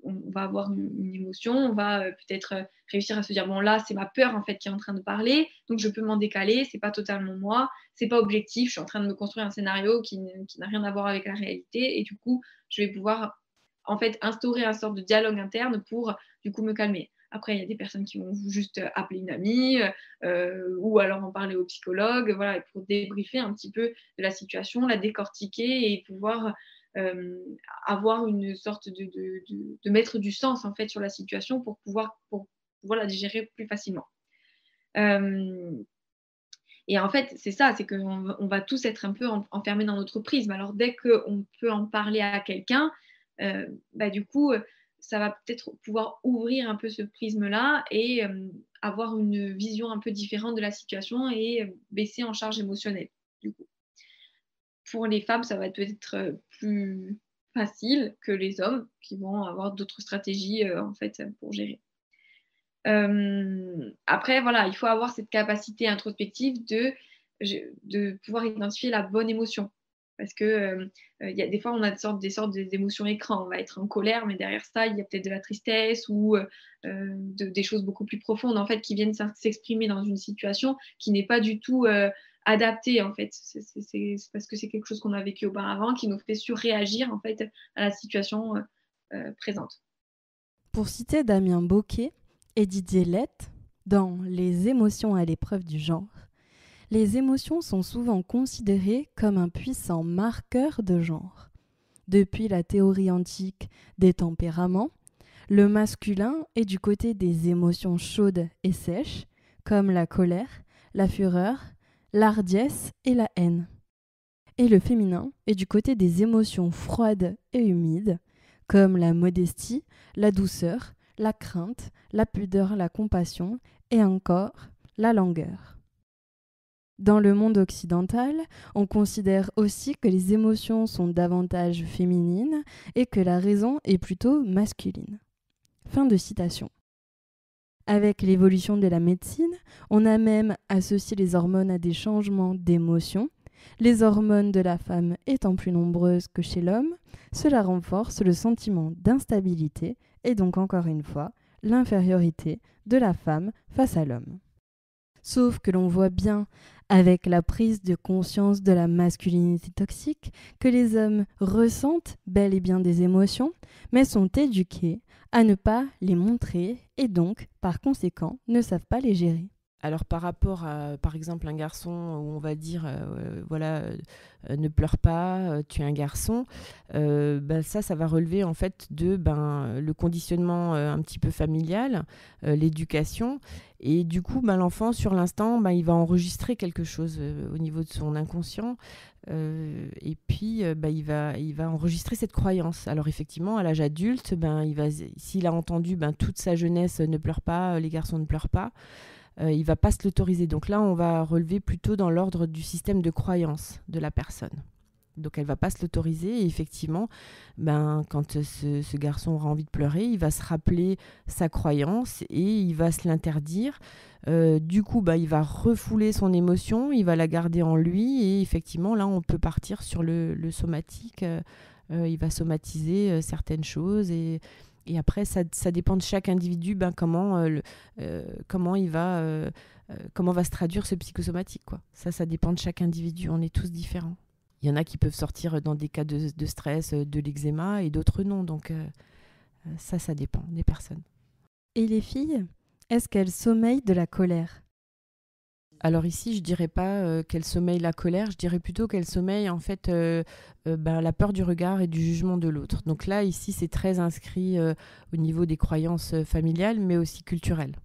on va avoir une émotion, on va peut-être réussir à se dire, bon, là, c'est ma peur, en fait, qui est en train de parler, donc je peux m'en décaler, c'est pas totalement moi, c'est pas objectif, je suis en train de me construire un scénario qui n'a rien à voir avec la réalité, et du coup, je vais pouvoir, en fait, instaurer un sorte de dialogue interne pour, du coup, me calmer. Après, il y a des personnes qui vont juste appeler une amie ou alors en parler au psychologue, voilà, pour débriefer un petit peu de la situation, la décortiquer et pouvoir avoir une sorte de mettre du sens en fait sur la situation pour pouvoir la digérer plus facilement. Et en fait, c'est ça, c'est qu'on va tous être un peu enfermés dans notre prisme. Alors, dès qu'on peut en parler à quelqu'un, du coup, ça va peut-être pouvoir ouvrir un peu ce prisme-là et avoir une vision un peu différente de la situation et baisser en charge émotionnelle, du coup. Pour les femmes, ça va être peut-être plus facile que les hommes qui vont avoir d'autres stratégies en fait pour gérer. Après, voilà, il faut avoir cette capacité introspective de pouvoir identifier la bonne émotion. Parce que des fois, on a des sortes d'émotions écrans. On va être en colère, mais derrière ça, il y a peut-être de la tristesse ou des choses beaucoup plus profondes, en fait, qui viennent s'exprimer dans une situation qui n'est pas du tout adaptée, en fait. C'est parce que c'est quelque chose qu'on a vécu auparavant qui nous fait surréagir, en fait, à la situation présente. Pour citer Damien Bocquet et Didier Lett, dans Les émotions à l'épreuve du genre, les émotions sont souvent considérées comme un puissant marqueur de genre. Depuis la théorie antique des tempéraments, le masculin est du côté des émotions chaudes et sèches, comme la colère, la fureur, l'hardiesse et la haine. Et le féminin est du côté des émotions froides et humides, comme la modestie, la douceur, la crainte, la pudeur, la compassion et encore la langueur. Dans le monde occidental, on considère aussi que les émotions sont davantage féminines et que la raison est plutôt masculine. Fin de citation. Avec l'évolution de la médecine, on a même associé les hormones à des changements d'émotions. Les hormones de la femme étant plus nombreuses que chez l'homme, cela renforce le sentiment d'instabilité et donc encore une fois, l'infériorité de la femme face à l'homme. Sauf que l'on voit bien, avec la prise de conscience de la masculinité toxique, que les hommes ressentent bel et bien des émotions, mais sont éduqués à ne pas les montrer et donc, par conséquent, ne savent pas les gérer. Alors par rapport à, par exemple, un garçon où on va dire, ne pleure pas, tu es un garçon, ça va relever en fait de le conditionnement un petit peu familial, l'éducation. Et du coup, l'enfant, sur l'instant, il va enregistrer quelque chose au niveau de son inconscient. Et puis, il va enregistrer cette croyance. Alors effectivement, à l'âge adulte, s'il a entendu toute sa jeunesse, ne pleure pas, les garçons ne pleurent pas, il ne va pas se l'autoriser. Donc là, on va relever plutôt dans l'ordre du système de croyance de la personne. Donc elle ne va pas se l'autoriser. Et effectivement, quand ce garçon aura envie de pleurer, il va se rappeler sa croyance et il va se l'interdire. Du coup, il va refouler son émotion, il va la garder en lui. Et effectivement, là, on peut partir sur le somatique. Il va somatiser certaines choses et après, ça dépend de chaque individu, comment va se traduire ce psychosomatique, quoi. Ça dépend de chaque individu, on est tous différents. Il y en a qui peuvent sortir dans des cas de stress, de l'eczéma, et d'autres non. Donc ça dépend des personnes. Et les filles, est-ce qu'elles sommeillent de la colère ? Alors ici, je dirais pas qu'elle sommeille la colère, je dirais plutôt qu'elle sommeille en fait la peur du regard et du jugement de l'autre. Donc là, ici, c'est très inscrit au niveau des croyances familiales, mais aussi culturelles.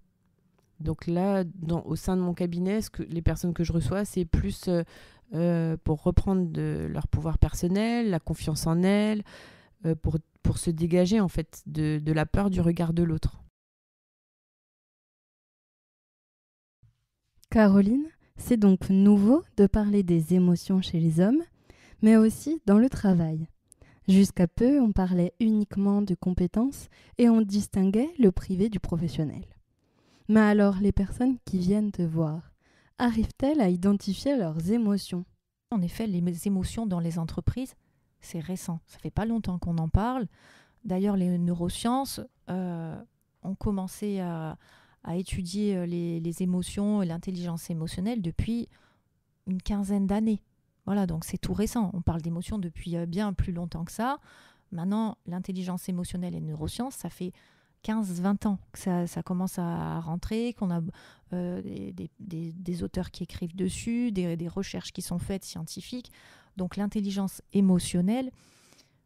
Donc là, au sein de mon cabinet, les personnes que je reçois, c'est plus pour reprendre leur pouvoir personnel, la confiance en elles, pour se dégager en fait de la peur du regard de l'autre. Caroline, c'est donc nouveau de parler des émotions chez les hommes, mais aussi dans le travail. Jusqu'à peu, on parlait uniquement de compétences et on distinguait le privé du professionnel. Mais alors, les personnes qui viennent te voir, arrivent-elles à identifier leurs émotions ? En effet, les émotions dans les entreprises, c'est récent. Ça fait pas longtemps qu'on en parle. D'ailleurs, les neurosciences ont commencé à étudier les émotions et l'intelligence émotionnelle depuis une quinzaine d'années. Voilà, donc c'est tout récent. On parle d'émotions depuis bien plus longtemps que ça. Maintenant, l'intelligence émotionnelle et les neurosciences, ça fait 15-20 ans que ça commence à rentrer, qu'on a des auteurs qui écrivent dessus, des recherches qui sont faites scientifiques. Donc l'intelligence émotionnelle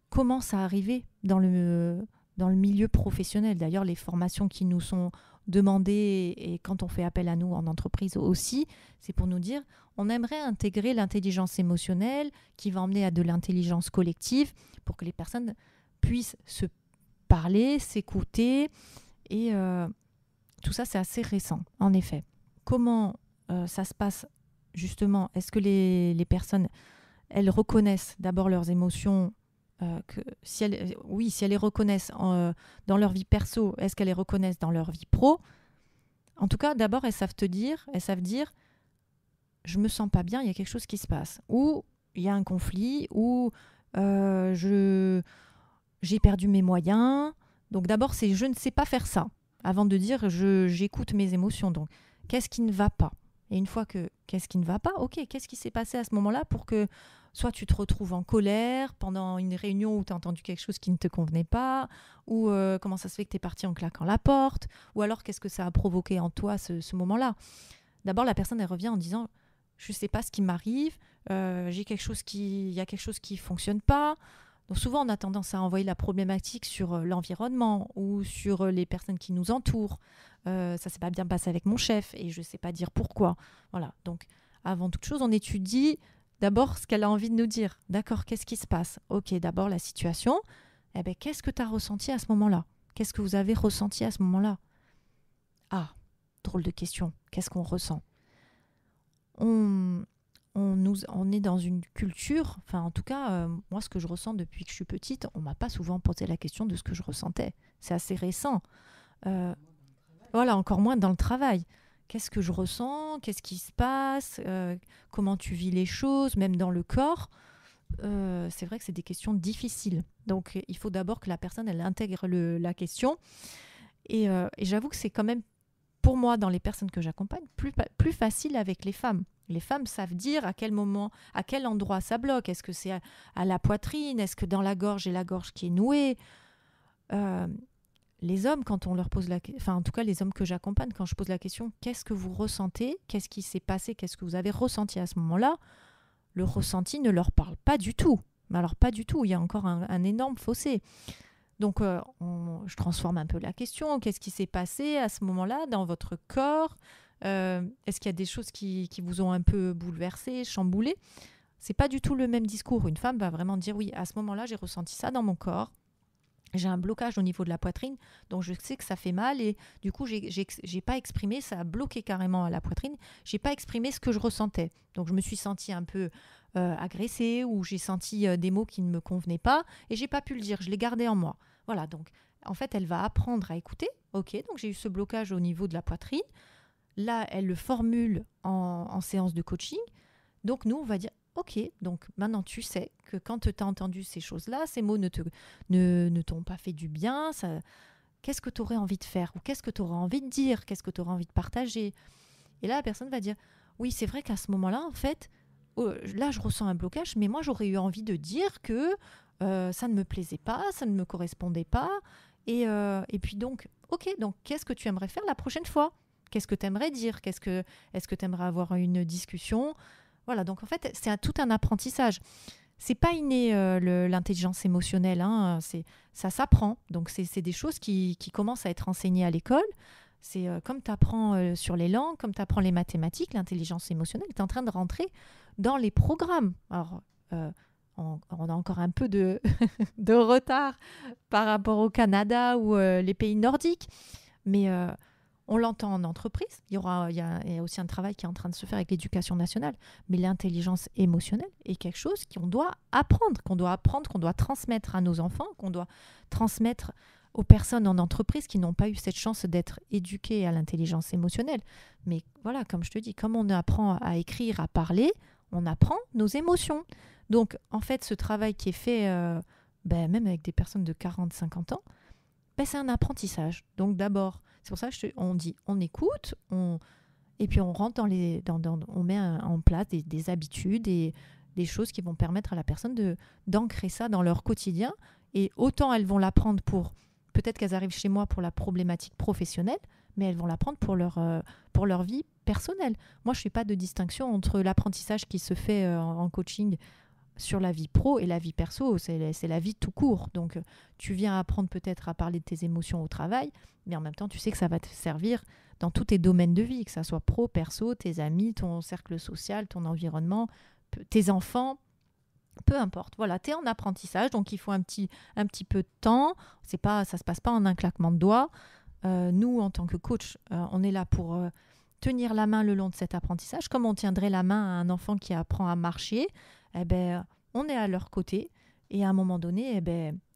commence à arriver dans le milieu professionnel. D'ailleurs, les formations qui nous sont demandées et quand on fait appel à nous en entreprise aussi, c'est pour nous dire on aimerait intégrer l'intelligence émotionnelle qui va emmener à de l'intelligence collective pour que les personnes puissent se parler, s'écouter et tout ça c'est assez récent en effet. Comment ça se passe justement? Est-ce que les personnes elles reconnaissent d'abord leurs émotions si elles les reconnaissent dans leur vie perso, est-ce qu'elles les reconnaissent dans leur vie pro? En tout cas, d'abord, elles savent dire, je me sens pas bien, il y a quelque chose qui se passe. Ou il y a un conflit, ou j'ai perdu mes moyens. Donc d'abord, c'est je ne sais pas faire ça. Avant de dire j'écoute mes émotions. Donc, qu'est-ce qui ne va pas? Et une fois que qu'est-ce qui ne va pas, ok, qu'est-ce qui s'est passé à ce moment-là pour que soit tu te retrouves en colère pendant une réunion où tu as entendu quelque chose qui ne te convenait pas, ou comment ça se fait que tu es parti en claquant la porte, ou alors qu'est-ce que ça a provoqué en toi ce moment-là. D'abord, la personne, elle revient en disant je ne sais pas ce qui m'arrive, il y a quelque chose qui ne fonctionne pas. Donc souvent, on a tendance à envoyer la problématique sur l'environnement ou sur les personnes qui nous entourent. Ça s'est pas bien passé avec mon chef et je ne sais pas dire pourquoi. Voilà. Donc, avant toute chose, on étudie d'abord ce qu'elle a envie de nous dire. D'accord, qu'est-ce qui se passe? Ok, d'abord la situation. Eh bien, qu'est-ce que tu as ressenti à ce moment-là? Qu'est-ce que vous avez ressenti à ce moment-là? Ah, drôle de question. Qu'est-ce qu'on ressent? On est dans une culture, enfin en tout cas, moi ce que je ressens depuis que je suis petite, on m'a pas souvent posé la question de ce que je ressentais. C'est assez récent. Voilà, encore moins dans le travail. Qu'est-ce que je ressens? Qu'est-ce qui se passe? Comment tu vis les choses, même dans le corps? C'est vrai que c'est des questions difficiles. Donc il faut d'abord que la personne, elle intègre la question. Et j'avoue que c'est quand même, pour moi, dans les personnes que j'accompagne, plus facile avec les femmes. Les femmes savent dire à quel moment, à quel endroit ça bloque. Est-ce que c'est à la poitrine? Est-ce que dans la gorge, j'ai la gorge qui est nouée? Les hommes, quand on leur pose enfin, en tout cas, les hommes que j'accompagne, quand je pose la question, qu'est-ce que vous ressentez? Qu'est-ce qui s'est passé? Qu'est-ce que vous avez ressenti à ce moment-là? Le ressenti ne leur parle pas du tout. Mais alors, pas du tout. Il y a encore un énorme fossé. Donc, je transforme un peu la question. Qu'est-ce qui s'est passé à ce moment-là dans votre corps? Est-ce qu'il y a des choses qui vous ont un peu bouleversé, chamboulé? C'est pas du tout le même discours. Une femme va vraiment dire oui, à ce moment-là, j'ai ressenti ça dans mon corps. J'ai un blocage au niveau de la poitrine, donc je sais que ça fait mal et du coup, j'ai pas exprimé, ça a bloqué carrément à la poitrine. J'ai pas exprimé ce que je ressentais. Donc, je me suis sentie un peu agressée ou j'ai senti des mots qui ne me convenaient pas et j'ai pas pu le dire. Je l'ai gardé en moi. Voilà, donc en fait, elle va apprendre à écouter. Ok, donc j'ai eu ce blocage au niveau de la poitrine. Là, elle le formule en séance de coaching. Donc, nous, on va dire ok, donc maintenant tu sais que quand tu as entendu ces choses-là, ces mots ne t'ont pas fait du bien, qu'est-ce que tu aurais envie de faire? Ou qu'est-ce que tu aurais envie de dire? Qu'est-ce que tu aurais envie de partager? Et là, la personne va dire, oui, c'est vrai qu'à ce moment-là, en fait, là, je ressens un blocage, mais moi, j'aurais eu envie de dire que ça ne me plaisait pas, ça ne me correspondait pas. Et puis donc, ok, donc qu'est-ce que tu aimerais faire la prochaine fois? Qu'est-ce que tu aimerais dire? Est-ce que tu aimerais avoir une discussion? Voilà, donc en fait, c'est tout un apprentissage. C'est pas inné l'intelligence émotionnelle, hein, ça s'apprend. Donc c'est des choses qui commencent à être enseignées à l'école. C'est comme tu apprends sur les langues, comme tu apprends les mathématiques, l'intelligence émotionnelle est en train de rentrer dans les programmes. Alors, on a encore un peu de retard par rapport au Canada ou les pays nordiques, mais on l'entend en entreprise. Il y a aussi un travail qui est en train de se faire avec l'éducation nationale. Mais l'intelligence émotionnelle est quelque chose qu'on doit apprendre, qu'on doit transmettre à nos enfants, qu'on doit transmettre aux personnes en entreprise qui n'ont pas eu cette chance d'être éduquées à l'intelligence émotionnelle. Mais voilà, comme je te dis, comme on apprend à écrire, à parler, on apprend nos émotions. Donc, en fait, ce travail qui est fait, même avec des personnes de 40-50 ans, c'est un apprentissage. Donc d'abord, c'est pour ça qu'on dit on écoute, et puis on rentre on met en place des habitudes et des choses qui vont permettre à la personne d'ancrer ça dans leur quotidien. Et autant elles vont l'apprendre peut-être qu'elles arrivent chez moi pour la problématique professionnelle, mais elles vont l'apprendre pour leur vie personnelle. Moi, je ne fais pas de distinction entre l'apprentissage qui se fait en coaching sur la vie pro et la vie perso, c'est la vie tout court. Donc, tu viens apprendre peut-être à parler de tes émotions au travail, mais en même temps, tu sais que ça va te servir dans tous tes domaines de vie, que ça soit pro, perso, tes amis, ton cercle social, ton environnement, tes enfants, peu importe. Voilà, tu es en apprentissage, donc il faut un petit peu de temps. Ça ne se passe pas en un claquement de doigts. Nous, en tant que coach, on est là pour tenir la main le long de cet apprentissage, comme on tiendrait la main à un enfant qui apprend à marcher. On est à leur côté et à un moment donné,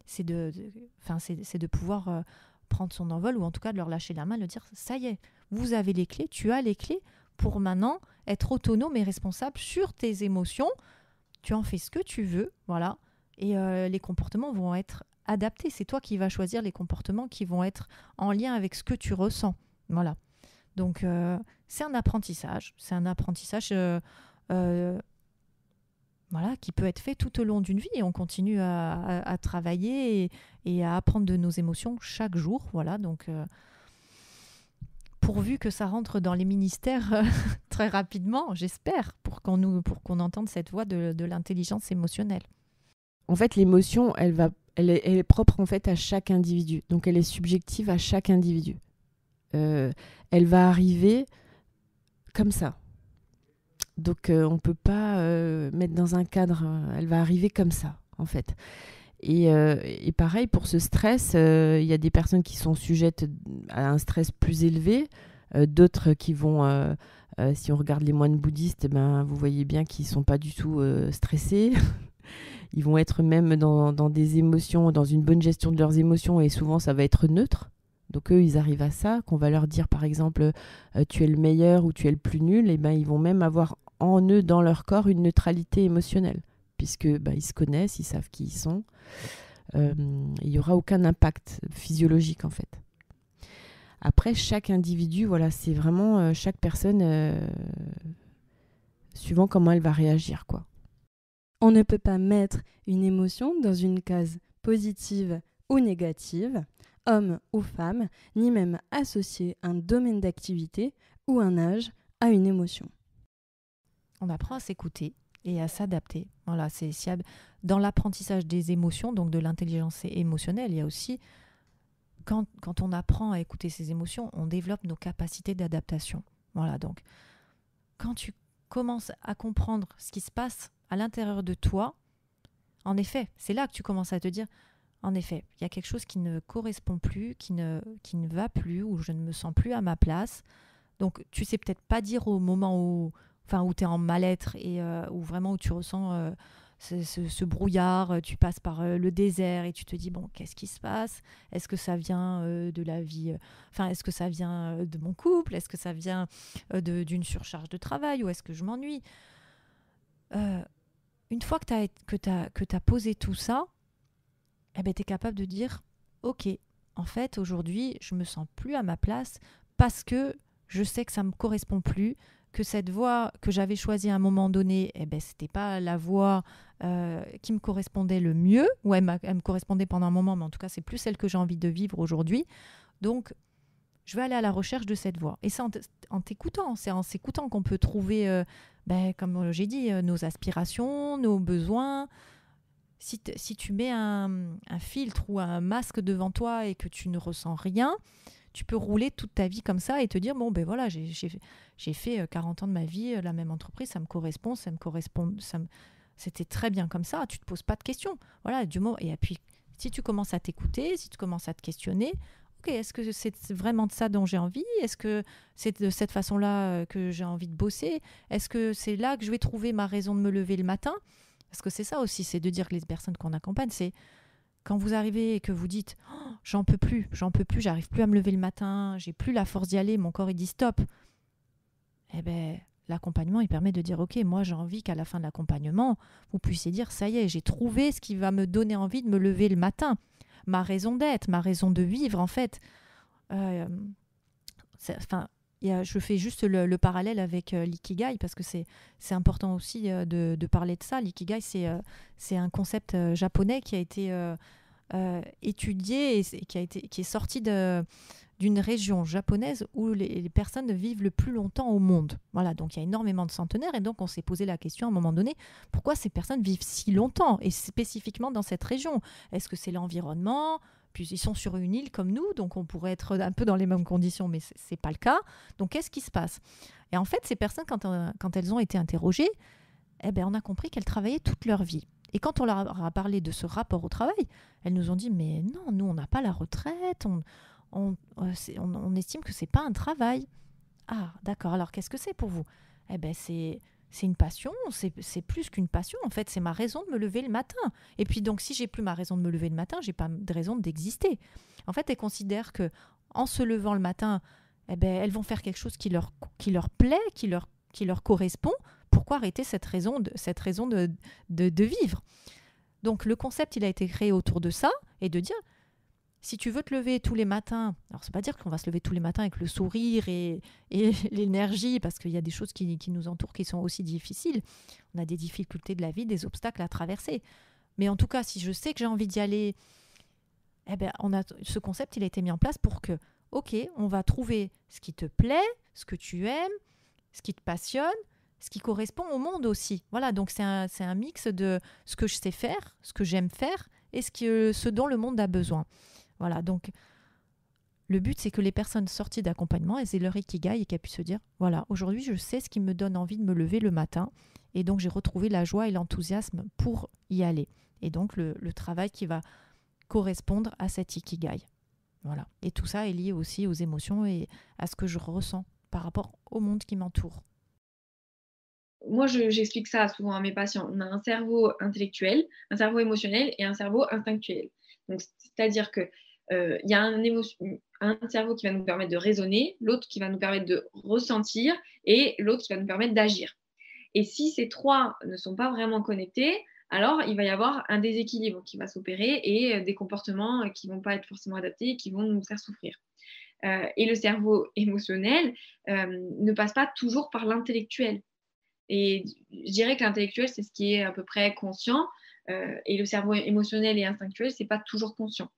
c'est de pouvoir prendre son envol, ou en tout cas de leur lâcher la main, de dire ça y est, vous avez les clés, tu as les clés pour maintenant être autonome et responsable sur tes émotions. Tu en fais ce que tu veux, voilà, et les comportements vont être adaptés. C'est toi qui vas choisir les comportements qui vont être en lien avec ce que tu ressens, voilà. Donc c'est un apprentissage, voilà, qui peut être fait tout au long d'une vie, et on continue à travailler et à apprendre de nos émotions chaque jour, voilà. Donc pourvu que ça rentre dans les ministères très rapidement, j'espère, pour qu'on entende cette voix de l'intelligence émotionnelle. En fait, l'émotion, elle est propre en fait à chaque individu. Donc, elle est subjective à chaque individu. Elle va arriver comme ça. Donc, on ne peut pas mettre dans un cadre. Elle va arriver comme ça, en fait. Et pareil, pour ce stress, il y a des personnes qui sont sujettes à un stress plus élevé, d'autres qui vont, si on regarde les moines bouddhistes, vous voyez bien qu'ils ne sont pas du tout stressés. Ils vont être même dans des émotions, dans une bonne gestion de leurs émotions, et souvent ça va être neutre. Donc eux, ils arrivent à ça, qu'on va leur dire par exemple tu es le meilleur ou tu es le plus nul, et ils vont même avoir en eux, dans leur corps, une neutralité émotionnelle, puisque ils se connaissent, ils savent qui ils sont. Il n'y aura aucun impact physiologique en fait. Après, chaque individu, voilà, c'est vraiment chaque personne, suivant comment elle va réagir, quoi. On ne peut pas mettre une émotion dans une case positive ou négative, homme ou femme, ni même associer un domaine d'activité ou un âge à une émotion. On apprend à s'écouter et à s'adapter. Voilà, dans l'apprentissage des émotions, donc de l'intelligence émotionnelle, il y a aussi, quand on apprend à écouter ses émotions, on développe nos capacités d'adaptation. Voilà, donc quand tu commences à comprendre ce qui se passe à l'intérieur de toi, en effet, c'est là que tu commences à te dire, en effet, il y a quelque chose qui ne correspond plus, qui ne va plus, ou je ne me sens plus à ma place. Donc, tu sais peut-être pas dire au moment où tu es en mal-être et où vraiment où tu ressens ce brouillard, tu passes par le désert et tu te dis, bon, qu'est-ce qui se passe ? Est-ce que ça vient de la vie est-ce que ça vient de mon couple ? Est-ce que ça vient d'une surcharge de travail ? Ou est-ce que je m'ennuie ? Une fois que t'as posé tout ça, tu es capable de dire, ok, en fait, aujourd'hui, je me sens plus à ma place parce que je sais que ça me correspond plus, que cette voie que j'avais choisie à un moment donné, c'était pas la voie qui me correspondait le mieux, ou elle me correspondait pendant un moment, mais en tout cas, c'est plus celle que j'ai envie de vivre aujourd'hui. Donc, je vais aller à la recherche de cette voie. Et c'est en t'écoutant, c'est en s'écoutant qu'on peut trouver, comme j'ai dit, nos aspirations, nos besoins. Si tu mets un filtre ou un masque devant toi et que tu ne ressens rien, tu peux rouler toute ta vie comme ça et te dire, bon, voilà, j'ai fait 40 ans de ma vie, la même entreprise, ça me correspond, c'était très bien comme ça, tu ne te poses pas de questions. Voilà, et puis, si tu commences à t'écouter, si tu commences à te questionner, ok, est-ce que c'est vraiment de ça dont j'ai envie ? Est-ce que c'est de cette façon-là que j'ai envie de bosser ? Est-ce que c'est là que je vais trouver ma raison de me lever le matin ? Parce que c'est ça aussi, c'est de dire que les personnes qu'on accompagne, c'est quand vous arrivez et que vous dites oh, j'en peux plus, j'arrive plus à me lever le matin, j'ai plus la force d'y aller, mon corps il dit stop. L'accompagnement il permet de dire ok, moi j'ai envie qu'à la fin de l'accompagnement, vous puissiez dire ça y est, j'ai trouvé ce qui va me donner envie de me lever le matin, ma raison d'être, ma raison de vivre en fait. Je fais juste le parallèle avec l'ikigai parce que c'est important aussi de parler de ça. L'ikigai, c'est un concept japonais qui a été étudié et qui est sorti d'une région japonaise où les personnes vivent le plus longtemps au monde. Voilà, donc il y a énormément de centenaires et donc on s'est posé la question à un moment donné, pourquoi ces personnes vivent si longtemps et spécifiquement dans cette région ? Est-ce que c'est l'environnement ? Puis ils sont sur une île comme nous, donc on pourrait être un peu dans les mêmes conditions, mais c'est pas le cas. Donc qu'est-ce qui se passe ? Et en fait, ces personnes, quand elles ont été interrogées, on a compris qu'elles travaillaient toute leur vie. Et quand on leur a parlé de ce rapport au travail, elles nous ont dit « Mais non, nous, on n'a pas la retraite, on estime que c'est pas un travail. » Ah, d'accord, alors qu'est-ce que c'est pour vous ? C'est c'est une passion, c'est plus qu'une passion. En fait, c'est ma raison de me lever le matin. Et puis donc, si j'ai plus ma raison de me lever le matin, j'ai pas de raison d'exister. En fait, elles considèrent que en se levant le matin, elles vont faire quelque chose qui leur plaît, qui leur correspond. Pourquoi arrêter cette raison de vivre? Donc, le concept, il a été créé autour de ça et de dire, si tu veux te lever tous les matins, alors c'est pas dire qu'on va se lever tous les matins avec le sourire et l'énergie, parce qu'il y a des choses qui nous entourent qui sont aussi difficiles. On a des difficultés de la vie, des obstacles à traverser. Mais en tout cas, si je sais que j'ai envie d'y aller, ce concept, il a été mis en place pour que, ok, on va trouver ce qui te plaît, ce que tu aimes, ce qui te passionne, ce qui correspond au monde aussi. Voilà, donc c'est un mix de ce que je sais faire, ce que j'aime faire et ce dont le monde a besoin. Voilà, donc le but, c'est que les personnes sorties d'accompagnement, elles aient leur ikigai et qu'elles puissent se dire, voilà, aujourd'hui, je sais ce qui me donne envie de me lever le matin et donc j'ai retrouvé la joie et l'enthousiasme pour y aller. Et donc le travail qui va correspondre à cet ikigai. Voilà. Et tout ça est lié aussi aux émotions et à ce que je ressens par rapport au monde qui m'entoure. Moi, j'explique ça souvent à mes patients. On a un cerveau intellectuel, un cerveau émotionnel et un cerveau instinctuel. Donc, c'est-à-dire que y a un cerveau qui va nous permettre de raisonner, l'autre qui va nous permettre de ressentir et l'autre qui va nous permettre d'agir. Et si ces trois ne sont pas vraiment connectés, alors il va y avoir un déséquilibre qui va s'opérer et des comportements qui ne vont pas être forcément adaptés et qui vont nous faire souffrir. Et le cerveau émotionnel ne passe pas toujours par l'intellectuel. Et je dirais que l'intellectuel, c'est ce qui est à peu près conscient, et le cerveau émotionnel et instinctuel, c'est pas toujours conscient.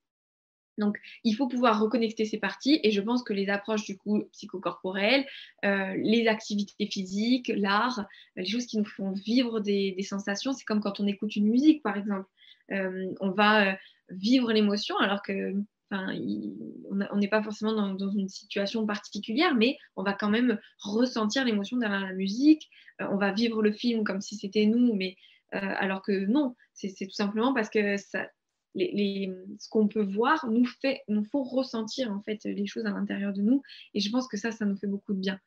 Donc, il faut pouvoir reconnecter ces parties, et je pense que les approches du coup psychocorporelles, les activités physiques, l'art, les choses qui nous font vivre des sensations, c'est comme quand on écoute une musique, par exemple. On va vivre l'émotion alors que on n'est pas forcément dans une situation particulière, mais on va quand même ressentir l'émotion derrière la musique. On va vivre le film comme si c'était nous, mais alors que non, c'est tout simplement parce que ce qu'on peut voir nous faut ressentir en fait les choses à l'intérieur de nous. Et je pense que ça nous fait beaucoup de bien.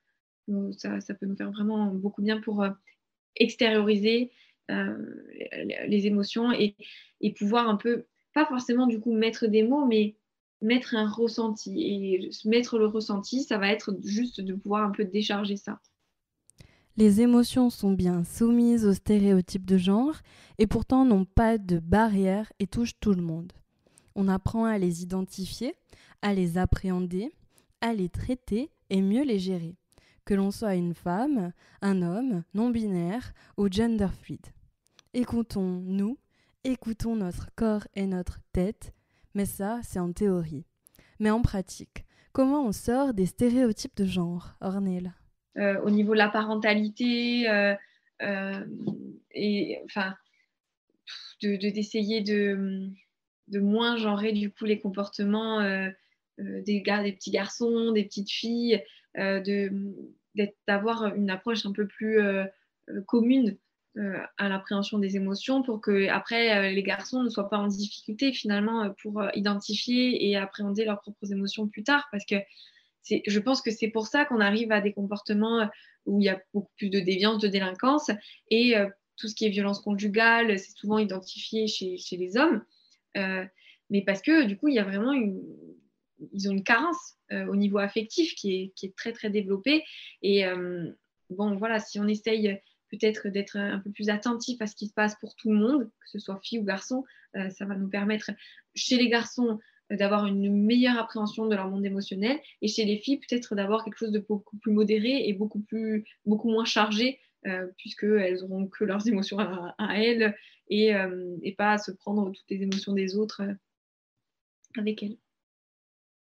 Ça peut nous faire vraiment beaucoup de bien pour extérioriser les émotions et pouvoir un peu, pas forcément du coup mettre des mots, mais mettre un ressenti. Et mettre le ressenti, ça va être juste de pouvoir un peu décharger ça. Les émotions sont bien soumises aux stéréotypes de genre et pourtant n'ont pas de barrière et touchent tout le monde. On apprend à les identifier, à les appréhender, à les traiter et mieux les gérer. Que l'on soit une femme, un homme, non-binaire ou gender fluid. Écoutons-nous, écoutons notre corps et notre tête, mais ça, c'est en théorie. Mais en pratique, comment on sort des stéréotypes de genre, Ornella ? Au niveau de la parentalité, et enfin, d'essayer de moins genrer du coup les comportements des petits garçons, des petites filles, d'avoir une approche un peu plus commune à l'appréhension des émotions pour que après les garçons ne soient pas en difficulté finalement pour identifier et appréhender leurs propres émotions plus tard, parce que je pense que c'est pour ça qu'on arrive à des comportements où il y a beaucoup plus de déviance, de délinquance, et tout ce qui est violence conjugale, c'est souvent identifié chez les hommes, mais parce que du coup, il y a vraiment ils ont une carence au niveau affectif qui est très très développée, et bon voilà, si on essaye peut-être d'être un peu plus attentif à ce qui se passe pour tout le monde, que ce soit fille ou garçon, ça va nous permettre, chez les garçons, d'avoir une meilleure appréhension de leur monde émotionnel, et chez les filles peut-être d'avoir quelque chose de beaucoup plus modéré et beaucoup moins chargé, puisqu'elles n'auront que leurs émotions à elles et pas à se prendre toutes les émotions des autres avec elles.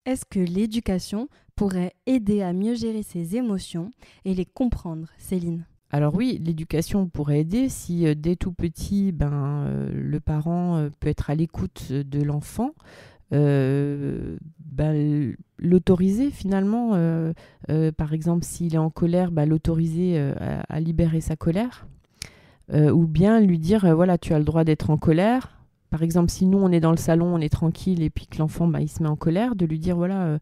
Est-ce que l'éducation pourrait aider à mieux gérer ses émotions et les comprendre, Céline ? Alors oui, l'éducation pourrait aider si dès tout petit, le parent peut être à l'écoute de l'enfant, l'autoriser finalement, par exemple s'il est en colère, l'autoriser à libérer sa colère, ou bien lui dire voilà, tu as le droit d'être en colère. Par exemple, si nous on est dans le salon, on est tranquille et puis que l'enfant il se met en colère, de lui dire voilà,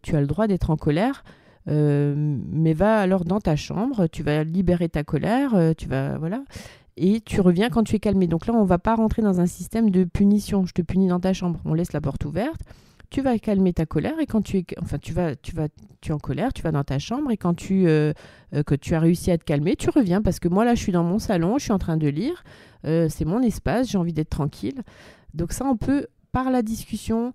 tu as le droit d'être en colère, mais va alors dans ta chambre, tu vas libérer ta colère, voilà, et tu reviens quand tu es calmé. Donc là, on ne va pas rentrer dans un système de punition. Je te punis dans ta chambre, on laisse la porte ouverte. Tu vas calmer ta colère et quand tu es en colère, tu vas dans ta chambre et quand que tu as réussi à te calmer, tu reviens parce que moi là, je suis dans mon salon, je suis en train de lire, c'est mon espace, j'ai envie d'être tranquille. Donc ça, on peut par la discussion.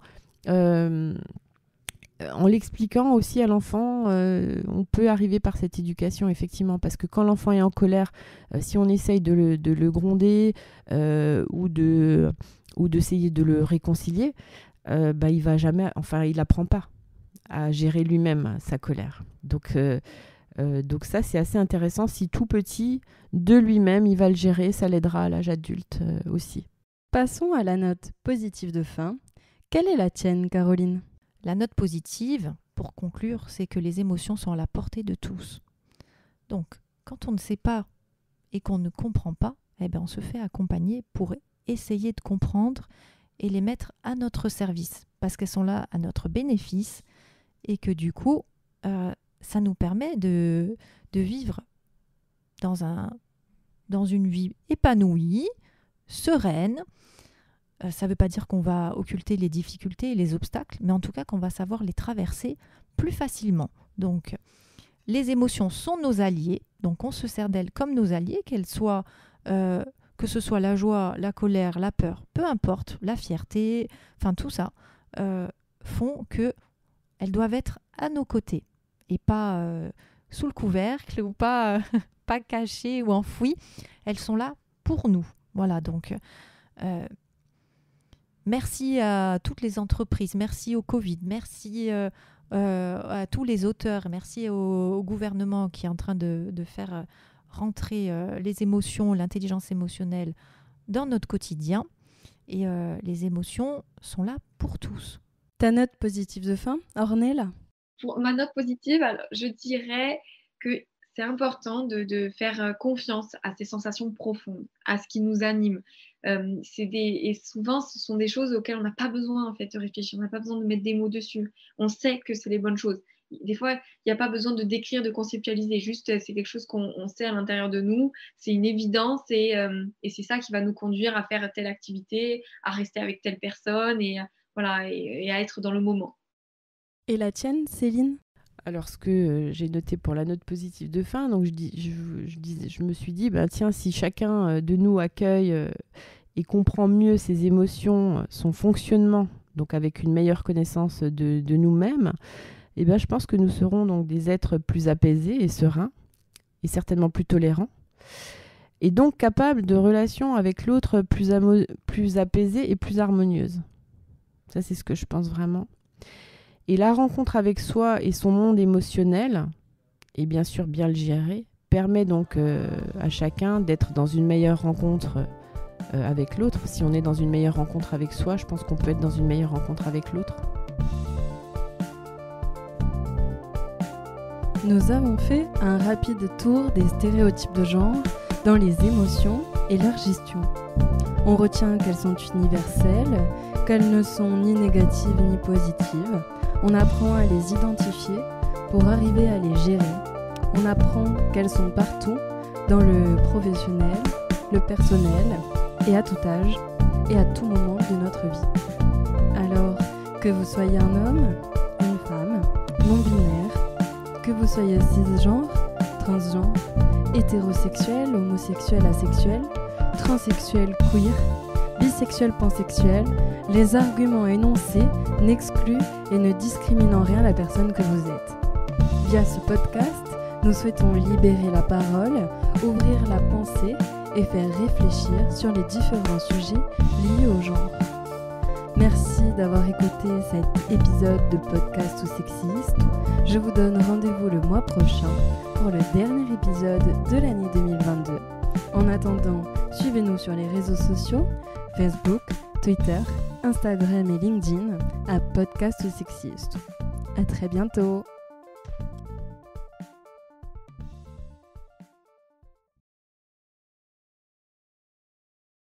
En l'expliquant aussi à l'enfant, on peut arriver par cette éducation, effectivement, parce que quand l'enfant est en colère, si on essaye de le gronder ou d'essayer de le réconcilier, il va jamais, il n'apprend pas à gérer lui-même sa colère. Donc ça, c'est assez intéressant. Si tout petit, de lui-même, il va le gérer, ça l'aidera à l'âge adulte aussi. Passons à la note positive de fin. Quelle est la tienne, Caroline ? La note positive, pour conclure, c'est que les émotions sont à la portée de tous. Donc, quand on ne sait pas et qu'on ne comprend pas, on se fait accompagner pour essayer de comprendre et les mettre à notre service, parce qu'elles sont là à notre bénéfice et que du coup, ça nous permet de vivre dans une vie épanouie, sereine. Ça ne veut pas dire qu'on va occulter les difficultés et les obstacles, mais en tout cas qu'on va savoir les traverser plus facilement. Donc, les émotions sont nos alliés, donc on se sert d'elles comme nos alliés, qu'elles soient, que ce soit la joie, la colère, la peur, peu importe, la fierté, tout ça, font qu'elles doivent être à nos côtés et pas sous le couvercle ou pas cachées ou enfouies. Elles sont là pour nous. Voilà, donc... merci à toutes les entreprises, merci au Covid, merci à tous les auteurs, merci au gouvernement qui est en train de faire rentrer les émotions, l'intelligence émotionnelle dans notre quotidien. Et les émotions sont là pour tous. Ta note positive de fin, Ornella ? Pour ma note positive, alors, je dirais que c'est important de faire confiance à ces sensations profondes, à ce qui nous anime. Et souvent, ce sont des choses auxquelles on n'a pas besoin en fait, de réfléchir, on n'a pas besoin de mettre des mots dessus. On sait que c'est les bonnes choses. Des fois, il n'y a pas besoin de décrire, de conceptualiser. Juste, c'est quelque chose qu'on sait à l'intérieur de nous. C'est une évidence et c'est ça qui va nous conduire à faire telle activité, à rester avec telle personne et à être dans le moment. Et la tienne, Céline ? Alors, ce que j'ai noté pour la note positive de fin, donc je me suis dit, tiens, si chacun de nous accueille et comprend mieux ses émotions, son fonctionnement, donc avec une meilleure connaissance de nous-mêmes, je pense que nous serons donc des êtres plus apaisés et sereins, et certainement plus tolérants, et donc capables de relations avec l'autre plus apaisées et plus harmonieuses. Ça, c'est ce que je pense vraiment. Et la rencontre avec soi et son monde émotionnel, et bien sûr bien le gérer, permet donc à chacun d'être dans une meilleure rencontre avec l'autre. Si on est dans une meilleure rencontre avec soi, je pense qu'on peut être dans une meilleure rencontre avec l'autre. Nous avons fait un rapide tour des stéréotypes de genre dans les émotions et leur gestion. On retient qu'elles sont universelles, qu'elles ne sont ni négatives ni positives. On apprend à les identifier pour arriver à les gérer. On apprend qu'elles sont partout, dans le professionnel, le personnel, et à tout âge, et à tout moment de notre vie. Alors, que vous soyez un homme, une femme, non-binaire, que vous soyez cisgenre, transgenre, hétérosexuel, homosexuel, asexuel, transsexuel, queer, bisexuel, pansexuel, les arguments énoncés n'excluent et ne discriminent en rien la personne que vous êtes. Via ce podcast, nous souhaitons libérer la parole, ouvrir la pensée et faire réfléchir sur les différents sujets liés au genre. Merci d'avoir écouté cet épisode de Podcast ou Sexiste. Je vous donne rendez-vous le mois prochain pour le dernier épisode de l'année 2022. En attendant, suivez-nous sur les réseaux sociaux, Facebook, Twitter, Instagram et LinkedIn à Podcast ou Sexiste. À très bientôt.